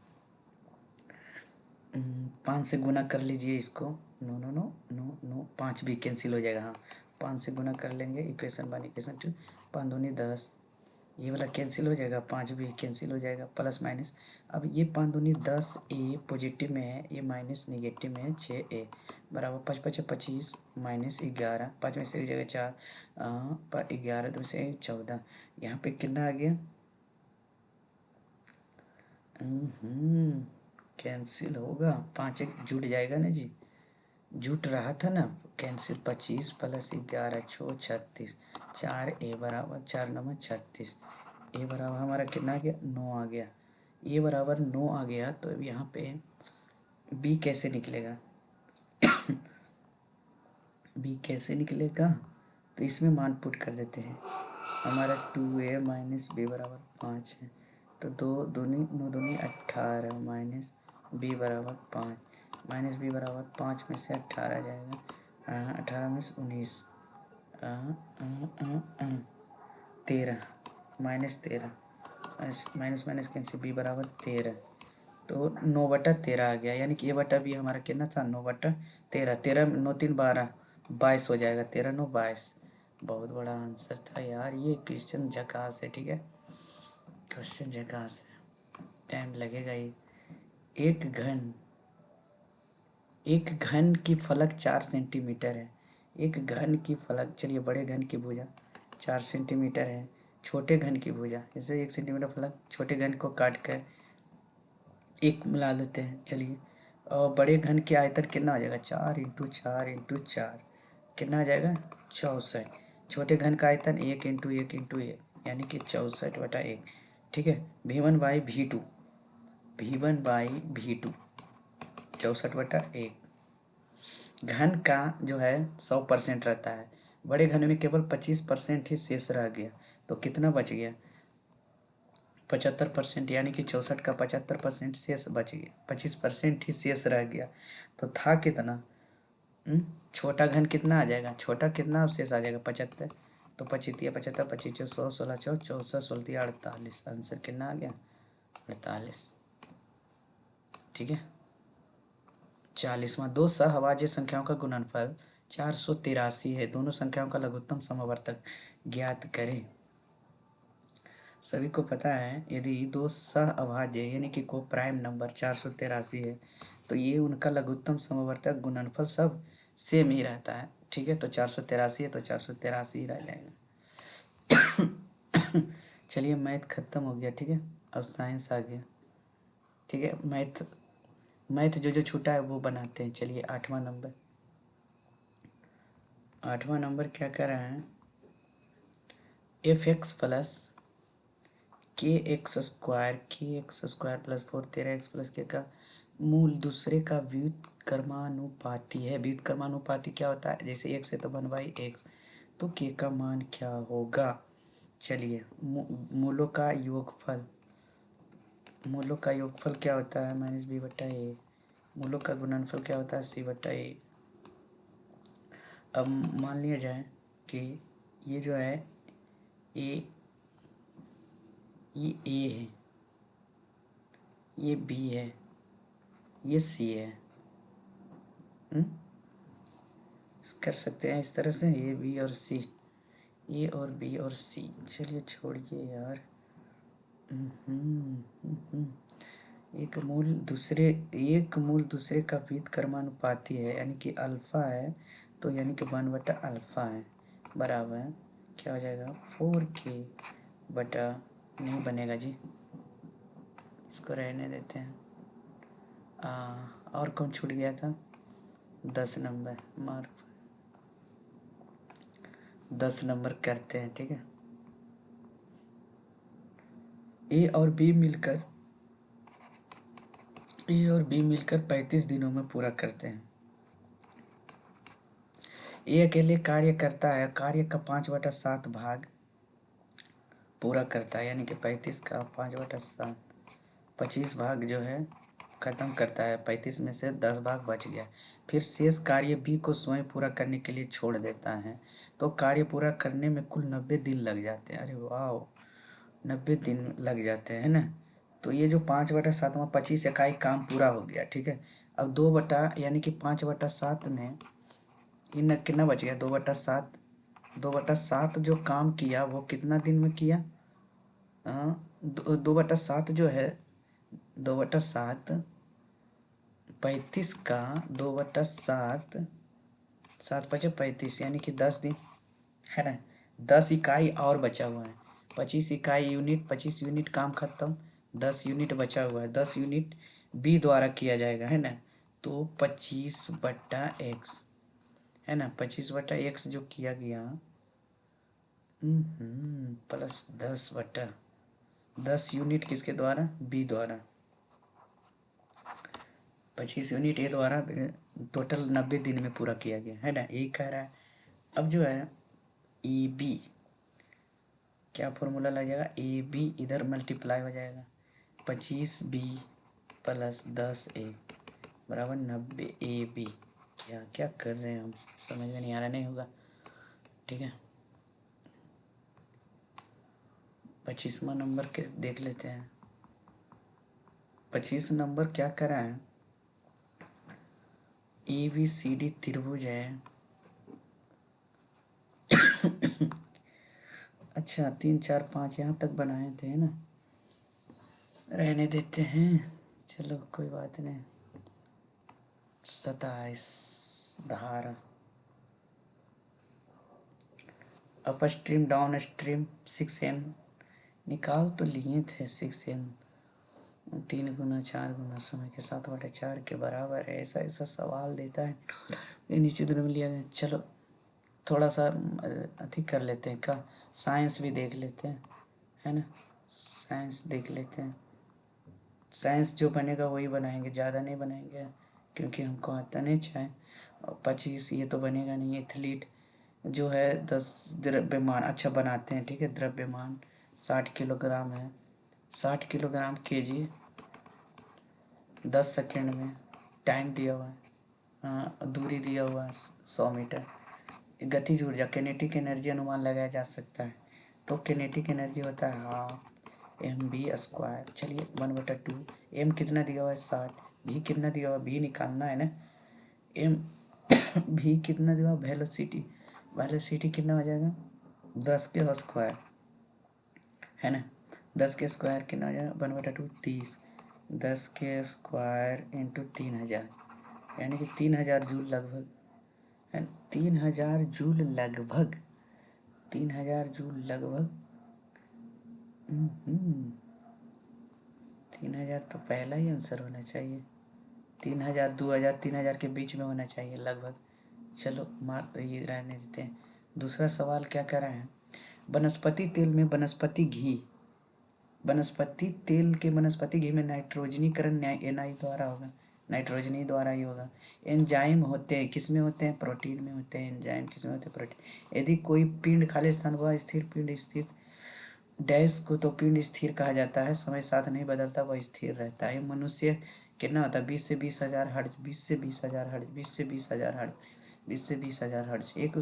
5 से गुना कर लीजिए इसको, no no no no no, 5 भी कैंसिल हो जाएगा। हाँ, 5 से गुना कर लेंगे, इक्वेशन 1 इक्वेशन 2, 5 दूनी 10, ये वाला कैंसिल हो जाएगा, 5 भी कैंसिल हो जाएगा, प्लस माइनस। अब ये 5 दूनी 10, ए पॉजिटिव में है, ये माइनस निगेटिव में है, 6a बराबर 5 5 25 -11, 5 में से एक जगह 4, 11 2 से 14, यहाँ पे कितना आ गया, कैंसिल होगा, 5 एक जुट जाएगा ना जी, जुट रहा था ना, कैंसिल। 25 प्लस 11 छो 36, 4a बराबर 4 9 36, ए बराबर हमारा कितना आ गया, 9 आ गया। ए बराबर 9 आ गया, तो अब यहाँ पे बी कैसे निकलेगा, बी कैसे निकलेगा, तो इसमें मान पुट कर देते हैं। हमारा 2a-b बराबर 5 है, तो 2 दूनी 9 दूनी 18 माइनस b बराबर 5, माइनस b बराबर 5 में से 18 जाएगा, 18 में से 19, 13 -13, माइनस माइनस कैंसिल, b बराबर 13, तो 9/13 आ गया। यानी कि a बटा b हमारा कितना था, 9/13, 13 9 3 12, 22 हो जाएगा, 13 9 22। बहुत बड़ा आंसर था यार, ये क्वेश्चन झकास है। ठीक है, क्वेश्चन झकास है, टाइम लगेगा ही। एक घन की फलक 4 सेंटीमीटर है। एक घन की फलक, चलिए बड़े घन की भुजा 4 सेंटीमीटर है, छोटे घन की भुजा, जैसे 1 सेंटीमीटर फलक, छोटे घन को काट कर एक मिला लेते हैं। चलिए, और बड़े घन की आयतन कितना आ जाएगा, 4 × 4 × 4, कितना आ जाएगा, 64। छोटे घन का आयतन 1 × 1 × 1, यानी कि 64/1। ठीक है, V1/V2, V1/V2 64/1। घन का जो है 100% रहता है, बड़े घन में केवल 25% ही शेष रह गया, तो कितना बच गया, 75%, यानी कि 64 का 75% शेष बच गया, 25% ही शेष रह गया। तो था कितना, छोटा घन कितना आ जाएगा, छोटा कितना शेष आ जाएगा, 75, तो 25 75 25 100 16 64 16 48, आंसर कितना आ गया, 48। ठीक है, 40वां, दो सहभाज्य संख्याओं का गुणनफल 483 है, दोनों संख्याओं का लघुत्तम समवर्तक ज्ञात करें। सभी को पता है, यदि दो सहअभाज्य यानी कि को प्राइम नंबर 483 है, तो ये उनका लघुत्तम समवर्तक गुणनफल सब सेम ही रहता है। ठीक है, तो 483 है तो 483 ही रह जाएगा। चलिए, मैथ खत्म हो गया। ठीक है, अब साइंस आ गया। ठीक है, मैथ जो जो छूटा है वो बनाते हैं। चलिए, 8वां नंबर क्या कर रहा है, f(x + के प्लस 4 13x प्लस के का मूल दूसरे का व्युत्क्रमानुपाती है। व्युत्क्रमानुपाती क्या होता है? जैसे x है तो 1/x, तो के का मान क्या होगा? चलिए, मूलों का योगफल क्या होता है? -b/a। मूलों का गुणनफल क्या होता है? c/a। अब मान लिया जाए कि ये जो है ये है, ये b है, ये c है। कर सकते हैं इस तरह से, ए बी और सी, ए और बी और सी। चलिए छोड़िए यार। एक मूल दूसरे का व्युत्क्रमानुपाती है, यानी कि अल्फा है, तो यानी कि 1/अल्फा है, बराबर क्या हो जाएगा? 4k बटा, नहीं बनेगा जी, इसको रहने देते हैं। और कौन छूट गया था? 10 नंबर मार्क, 10 नंबर करते हैं, ठीक है। ए और बी मिलकर 35 दिनों में पूरा करते हैं। ए अकेले कार्य करता है, कार्य का 5/7 भाग पूरा करता है, यानी कि 35 का 5/7, 25 भाग जो है खत्म करता है। 35 में से 10 भाग बच गया, फिर शेष कार्य बी को स्वयं पूरा करने के लिए छोड़ देता है। तो कार्य पूरा करने में कुल 90 दिन लग जाते हैं। अरे वाह, 90 दिन लग जाते हैं ना। तो ये जो 5/7 में 25 इकाई काम पूरा हो गया, ठीक है। अब 2 बटा यानी कि 5/7 में इन कितना बच गया? 2/7। 2/7 जो काम किया वो कितना दिन में किया? 2/7 जो है, 2/7 35 का 2/7, 7×5 = 35, यानी कि 10 दिन है ना। 10 इकाई और बचा हुआ है, 25 इकाई यूनिट, 25 यूनिट काम खत्म, 10 यूनिट बचा हुआ है, 10 यूनिट बी द्वारा किया जाएगा, है ना। तो 25/x है ना, 25/x जो किया गया, प्लस 10 यूनिट किसके द्वारा? बी द्वारा। 25 यूनिट ए द्वारा, टोटल 90 दिन में पूरा किया गया, है ना, यही कह रहा है। अब जो है ए बी, क्या फॉर्मूला लग जाएगा? ए बी इधर मल्टीप्लाई हो जाएगा, 25b प्लस 10a बराबर 90ab। क्या कर रहे हैं हम, समझ में नहीं आ रहा, नहीं होगा, ठीक है। 25वां नंबर के देख लेते हैं। 25 नंबर क्या करा है? ABCD त्रिभुज है। अच्छा, 3 4 5 यहाँ तक बनाए थे ना, रहने देते हैं, चलो कोई बात नहीं। 27 धारा, up stream down stream 6n निकाल तो लिए थे। 6n 3 गुना 4 गुना समय के 7/4 के बराबर है, ऐसा ऐसा सवाल देता है, ये निश्चित रूप में लिया गया। चलो थोड़ा सा अधिक कर लेते हैं, का साइंस भी देख लेते हैं, है ना। साइंस देख लेते हैं, साइंस जो बनेगा वही बनाएंगे, ज़्यादा नहीं बनाएंगे क्योंकि हमको आता नहीं। चाहे 25 ये तो बनेगा नहीं। एथलीट जो है 10 द्रव्यमान अच्छा बनाते हैं, ठीक है। द्रव्यमान 60 किलोग्राम है, 60 किलोग्राम केजी, 10 सेकेंड में टाइम दिया हुआ है, दूरी दिया हुआ है 100 मीटर। गतिज ऊर्जा किनेटिक एनर्जी अनुमान लगाया जा सकता है, तो किनेटिक एनर्जी होता है हाफ mv²। चलिए 1/2, एम कितना दिया हुआ है 60, भी कितना दिया हुआ, भी निकालना है ना। एम भी कितना दिया हुआ, वेलोसिटी कितना हो जाएगा? 10 के स्क्वायर, है ना। 10 के स्क्वायर कितना हो जाएगा? 1/2 30, 10 के स्क्वायर इंटू 3000, यानी कि 3000 जूल लगभग है। 3000 जूल लगभग, 3000 जूल लगभग। 3000 तो पहला ही आंसर होना चाहिए, 3000 2000 3000 के बीच में होना चाहिए लगभग। चलो मार ये रहने देते हैं। दूसरा सवाल क्या कह रहे हैं? वनस्पति तेल में वनस्पति घी वनस्पति तेल के वनस्पति घी में नाइट्रोजनीकरण एनआई द्वारा होगा, नाइट्रोजनी द्वारा ही होगा। एंजाइम होते हैं किस में होते हैं? प्रोटीन में होते हैं। एंजाइम किस में होते हैं? प्रोटीन। यदि कोई पिंड खाली स्थान हुआ स्थिर पिंड स्थिर डैश को तो पिंड स्थिर कहा जाता है, समय साथ नहीं बदलता, वह स्थिर रहता है। मनुष्य कितना होता है? 20 से 20,000 हर्ट्ज, 20 से 20,000 हर्ट्ज, 20 से 20,000 हर्ट्ज, 20 से 20,000 हर्ट्ज। एक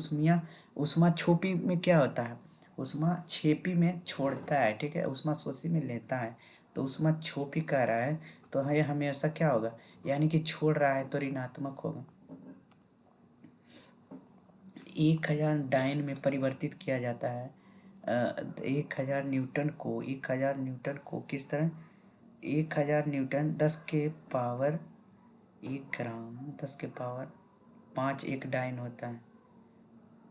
उष्मा छोपी में क्या होता है? उष्मा छेपी में छोड़ता है, ठीक है, उष्मा शोषी में लेता है, तो उष्मा छोपी कह रहा है, तो ये हमेशा क्या होगा? यानी कि छोड़ रहा है तो ऋणात्मक होगा। 1000 डाइन में परिवर्तित किया जाता है। 1000 न्यूटन को किस तरह? 1000 न्यूटन 10 के पावर 1 ग्राम 10 के पावर 5 एक डाइन होता है।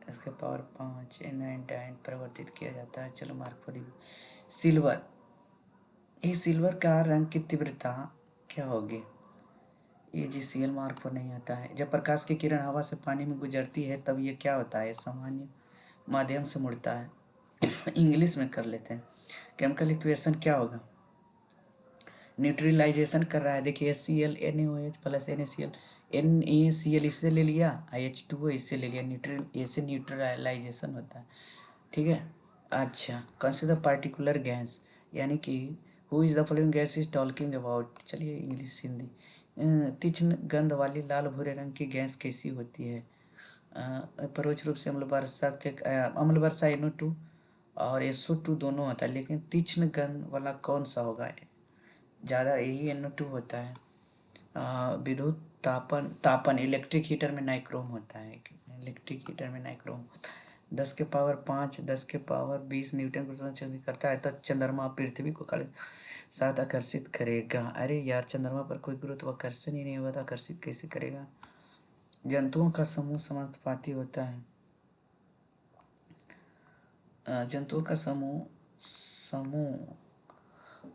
10 के पावर 5 9 डाइन परिवर्तित किया जाता है। चलो मार्क फॉर सिल्वर। इस सिल्वर का रंग की तीव्रता क्या होगी? ये GCl मार्क पर नहीं आता है। जब प्रकाश की किरण हवा से पानी में गुजरती है तब ये क्या होता है? सामान्य माध्यम से मुड़ता है। इंग्लिश में कर लेते हैं। केमिकल इक्वेशन क्या होगा? न्यूट्रलाइजेशन कर रहा है, देखिए Cl NaOH plus NaCl, NaCl इससे ले लिया, H2O इससे ले लिया, ऐसे न्यूट्रलाइजेशन होता है, ठीक है। अच्छा, कंसीडर पार्टिकुलर गैस, यानी कि who is the following gas is talking about. चलिए इंग्लिश हिंदी। तीक्ष्ण गंध वाली लाल भूरे रंग की गैस कैसी होती है? परोक्ष रूप से अम्ल वर्षा NO2 और SO2 दोनों होता है, लेकिन तीक्ष्ण गंध वाला कौन सा होगा? ज़्यादा यही NO2 होता है। विद्युत तापन इलेक्ट्रिक हीटर में नाइक्रोम होता है, इलेक्ट्रिक हीटर में नाइक्रोम। 10 के पावर 5 10 के पावर 20 न्यूटन गुरुत्वाकर्षण करता है, तो चंद्रमा पृथ्वी को साथ आकर्षित करेगा। अरे यार, चंद्रमा पर कोई गुरुत्वाकर्षण ही नहीं होगा तो आकर्षित कैसे करेगा? जंतुओं का समूह समानुपाती होता है। जंतुओं का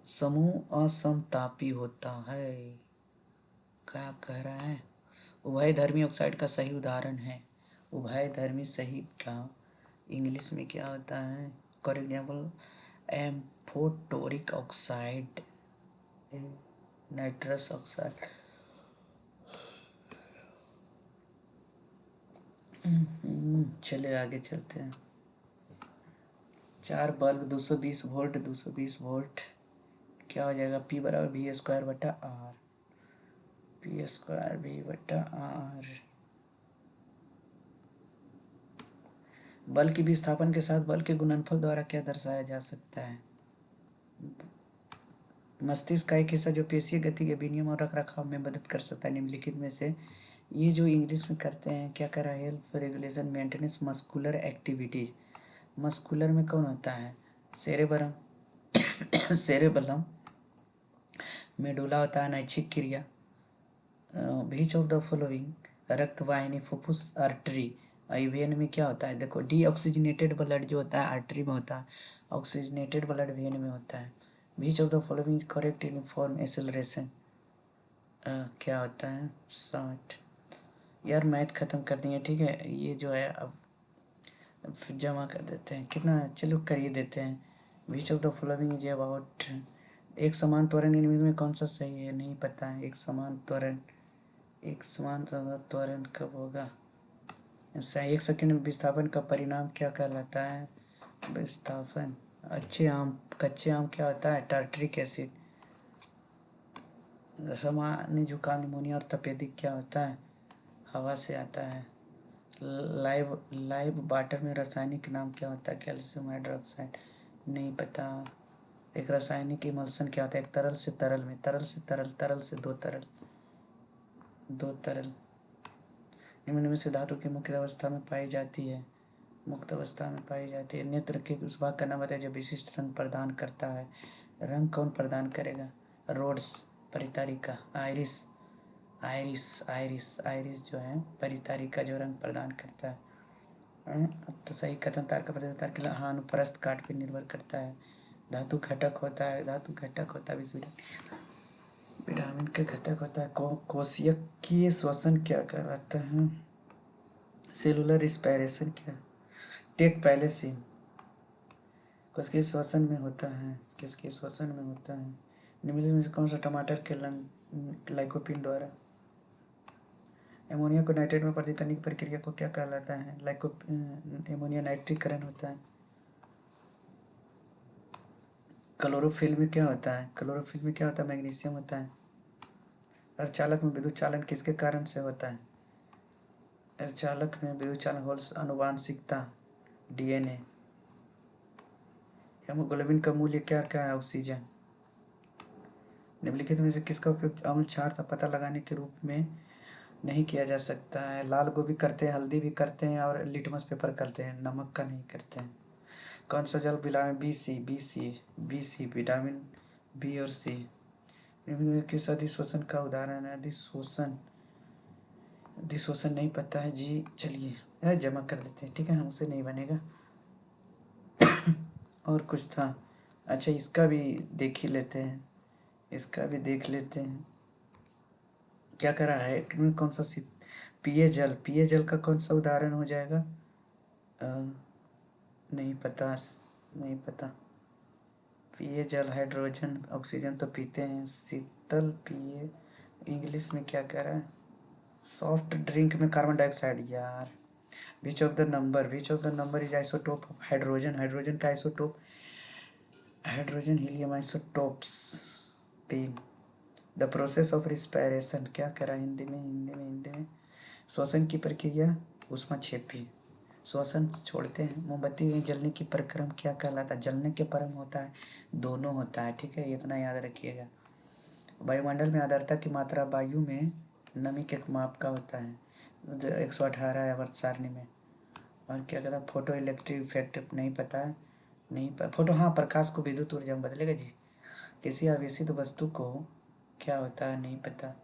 समूह असमतापी होता है। क्या कह रहा है? उभयधर्मी ऑक्साइड का सही उदाहरण है। उभयधर्मी सही का इंग्लिश में क्या होता है? For example amphoteric oxide, nitrous oxide. चले आगे चलते हैं। 4 बल्ब 220 वोल्ट 220 वोल्ट क्या हो जाएगा? P बराबर V² बटा R, P² V बटा R। बल की विस्थापन के साथ बल के गुणनफल द्वारा क्या दर्शाया जा सकता है? मस्तिष्क का एक हिस्सा जो पेशीय गति के विनियम और रखरखाव में मदद कर सकता है। निम्नलिखित में से ये जो इंग्लिश में करते हैं क्या कर रहा है? Help regulation maintenance muscular activities. Muscular में कौन होता है? सेरेबरम सेरेबलम। मेडुला होता है नैच्छिक क्रिया। बीच ऑफ द फॉलोइंग रक्तवाहिनी फुफ्फुस आर्टरी। वेन में क्या होता है? देखो, डीऑक्सीजनेटेड ब्लड जो होता है आर्टरी में होता है, ऑक्सीजनेटेड ब्लड वेन में होता है। Which of the following correct uniform acceleration क्या होता है? 60। यार मैथ ख़त्म कर दिए, ठीक है, ये जो है अब फिर जमा कर देते हैं। कितना? चलो कर ही देते हैं। Which of the following is about. एक समान त्वरण निर्मित में कौन सा सही है? नहीं पता है। एक समान त्वरण कब होगा? ऐसा 1 सेकंड में विस्थापन का परिणाम क्या कहलाता है? विस्थापन। कच्चे आम क्या होता है? Tartaric acid. सामान्य जुकाम निमोनिया और तपेदिक क्या होता है? हवा से आता है। लाइव वाटर में रासायनिक नाम क्या होता है? Calcium hydroxide. नहीं पता। एक रासायनिक इमल्शन क्या होता है? एक तरल से तरल में, तरल से तरल, तरल से दो तरल, दो तरल। निम्न में से धातु की मुक्त अवस्था में पाई जाती है? मुक्त अवस्था में पाई जाती है। नेत्र के उस भाग का नाम बताइए जो विशिष्ट रंग प्रदान करता है। रंग कौन प्रदान करेगा? रोड्स, परितारिका, आइरिस, आइरिस जो है परितारिका जो रंग प्रदान करता है। अब तो सही कथन तार का प्रत्येक तार के लिए हाँ अनुप्रस्थ काट पर निर्भर करता है। धातु घटक होता है विटामिन का घटक होता है। कोशिकीय श्वसन क्या कहलाता है? सेलुलर रिस्पायरेशन क्या? टेक पहले से किसके श्वसन में होता है, किसके श्वसन में होता है, निम्नलिखित में से कौन सा टमाटर के लाइकोपीन द्वारा एमोनिया को नाइट्रेट में परिवर्तित करने की प्रक्रिया को क्या कहलाता है? एमोनिया नाइट्रीकरण होता है। क्लोरोफिल में क्या होता है? क्लोरोफिल में क्या होता है? मैग्नीशियम होता है। अर्धचालक में विद्युत चालन किसके कारण से होता है? अर्धचालक में विद्युत चालन होल्स आनुवांशिकता डीएनए। हेमोग्लोबिन का मूल्य क्या क्या है? ऑक्सीजन। निम्नलिखित में से किसका उपयोग अम्ल क्षार का पता लगाने के रूप में नहीं किया जा सकता है? लाल गोभी करते हैं, हल्दी भी करते हैं और लिटमस पेपर करते हैं, नमक का नहीं करते हैं। कौन सा जल vitamin B C vitamin B और सी। किस अधिशोषण का उदाहरण है? अधिशोषण नहीं पता है जी, चलिए जमा कर देते हैं, ठीक है, हमसे नहीं बनेगा। और कुछ था, अच्छा इसका भी देख ही लेते हैं, इसका भी देख लेते हैं। क्या करा है? कौन सा पिए जल का कौन सा उदाहरण हो जाएगा? नहीं पता, नहीं पता। पिए जल हाइड्रोजन ऑक्सीजन तो पीते हैं। शीतल पिए, इंग्लिश में क्या कह रहा है? सॉफ्ट ड्रिंक में कार्बन डाइऑक्साइड। यार which of the number is isotope of hydrogen. Hydrogen का isotope hydrogen helium isotopes 3। The process of respiration क्या करा? हिंदी में श्वसन की प्रक्रिया ऊष्माक्षेपी। श्वसन छोड़ते हैं। मोमबत्ती में जलने की प्रक्रम क्या कहलाता है? जलने के परम होता है, दोनों होता है, ठीक है, इतना याद रखिएगा। वायुमंडल में आर्द्रता की मात्रा वायु में नमी के माप का होता है 118 आवर्त सारणी में। और क्या कहता है? फोटो इलेक्ट्रिक इफेक्ट नहीं पता है, नहीं फोटो, हाँ, प्रकाश को विद्युत ऊर्जा में बदलेगा जी। किसी आवेशित वस्तु को क्या होता है? नहीं पता।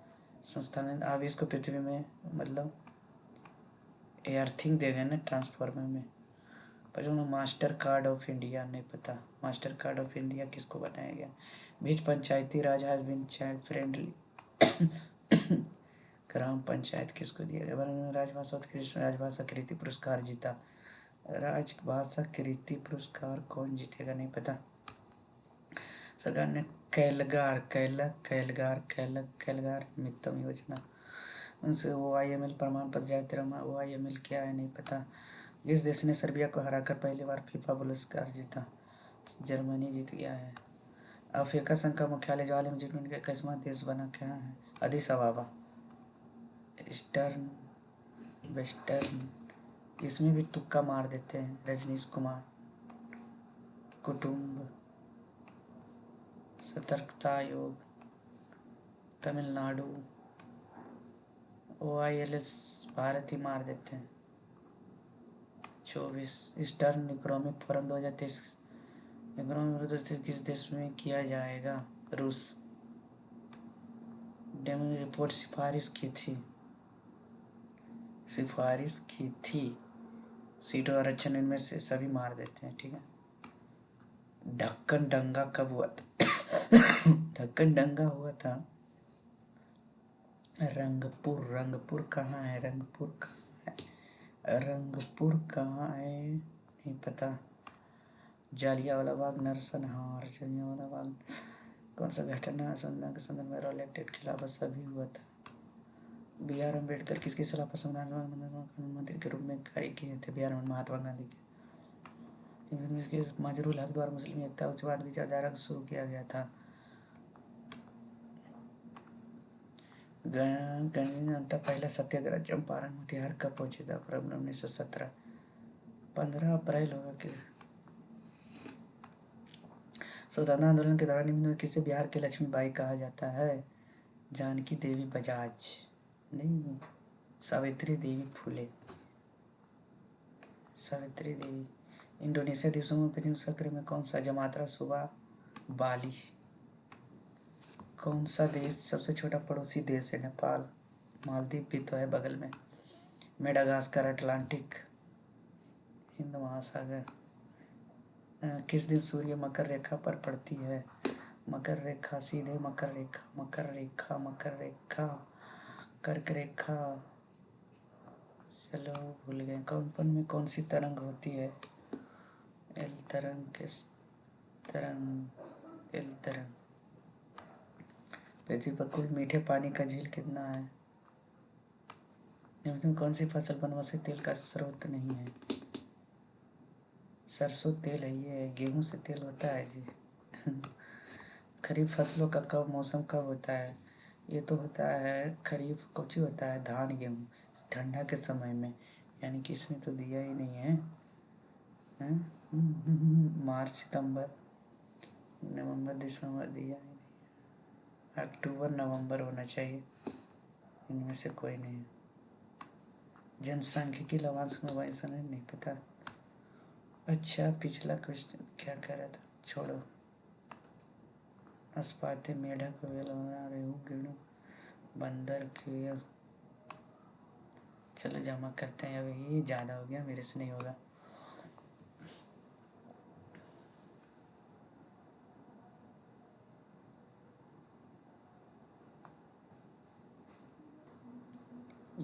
संस्थान आवेश को पृथ्वी में मतलब एर्थिंग देगा ना ट्रांसफार्मर में। पर मास्टर कार्ड ऑफ इंडिया नहीं पता। मास्टर कार्ड ऑफ इंडिया किसको बनाया गया? बीच पंचायती राज हैज बीन चाइल्ड फ्रेंडली। ग्राम पंचायत किसको दिया गया? राजभाषा उत्कृष्ट राजभाषा कृति पुरस्कार जीता। राजभाषा कृति पुरस्कार कौन जीतेगा? नहीं पता। सरकार ने कैलगार मित्तम योजना उनसे OIML प्रमाण पत्र जारी। OIML क्या है? नहीं पता। किस देश ने सर्बिया को हराकर पहली बार फीफा पुरस्कार जीता? जर्मनी जीत गया है। अफ्रीका संघ का मुख्यालय जो हाल ही में G20 का 21वां देश बना क्या है? अदिस अबाबा। ईस्टर्न वेस्टर्न, इसमें भी तुक्का मार देते हैं। रजनीश कुमार। कुटुंब, सतर्कता आयोग, तमिलनाडु। OILS भारत ही मार देते हैं। 24 ईस्टर्न इकोनॉमिक फोरम 2023 इकोनॉमिक किस देश में किया जाएगा? रूस। डेमो रिपोर्ट सिफारिश की थी। सीटों आरक्षण इनमें से सभी मार देते हैं, ठीक है। ढक्कन दंगा कब हुआ था? ढक्कन दंगा हुआ था रंगपुर कहाँ है? रंगपुर कहाँ है? नहीं पता। जालियांवाला बाग नरसंहार, जालियांवाला बाग कौन सा घटना संविधान के संदर्भ में रॉयल एक्ट के खिलाफ सभी हुआ था? BR अम्बेडकर किसकी सलाह पर संविधान कानून मंत्री के रूप में कार्य किए थे? BR महात्मा गांधी के। मजरूल हक द्वारा मुस्लिम एकता उच्चवाद विचारधारा शुरू किया गया था। जनता पहला सत्याग्रह चंपारण मोतिहार कब पहुंचे था? फरवरी 1917। 15 अप्रैल होगा कि स्वतंत्रता आंदोलन के दौरान निम्न में किसे बिहार के लक्ष्मीबाई कहा जाता है? जानकी देवी बजाज नहीं, सावित्री देवी फुले। सावित्री देवी। इंडोनेशिया दिवसों में पश्चिम सक्रिय में कौन सा जमात्रा सुबह बाली? कौन सा देश सबसे छोटा पड़ोसी देश है? नेपाल। मालदीव भी तो है बगल में। मेडागास्कर अटलांटिक हिंद महासागर। किस दिन सूर्य मकर रेखा पर पड़ती है? मकर रेखा, सीधे मकर रेखा कर्क रेखा, चलो भूल गए। कंपन में कौन सी तरंग होती है? एल तरंग। किस तरंग, तेल तरंग। पृथ्वी पर कुल मीठे पानी का झील कितना है? निम्न में कौन सी फसल वनों से तेल का स्रोत नहीं है? सरसों तेल है ये, गेहूं से तेल होता है जी। खरीफ फसलों का कब मौसम कब होता है? ये तो होता है खरीफ कौची होता है, धान गेहूँ ठंडा के समय में, यानी कि इसमें तो दिया ही नहीं है। मार्च सितंबर नवंबर दिसंबर दिया ही नहीं, अक्टूबर नवंबर होना चाहिए, इनमें से कोई नहीं है। जनसांख्यिकी लवांश में वैसा नहीं पता। अच्छा पिछला क्वेश्चन क्या कह रहा था, छोड़ो। अस्पाते, मेढक, वेलौना, रेहू, गेंडू, बंदर, केयल। चलो जमा करते हैं, अभी ये ज़्यादा हो गया, मेरे से नहीं होगा।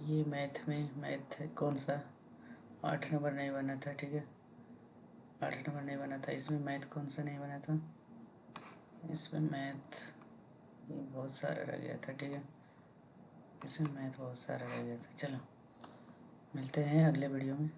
ये मैथ कौन सा 8 नंबर नहीं बना था, ठीक है 8 नंबर नहीं बना था। इसमें मैथ कौन सा नहीं बना था? इसमें मैथ ये बहुत सारा रह गया था, ठीक है इसमें मैथ बहुत सारा रह गया था। चलो मिलते हैं अगले वीडियो में।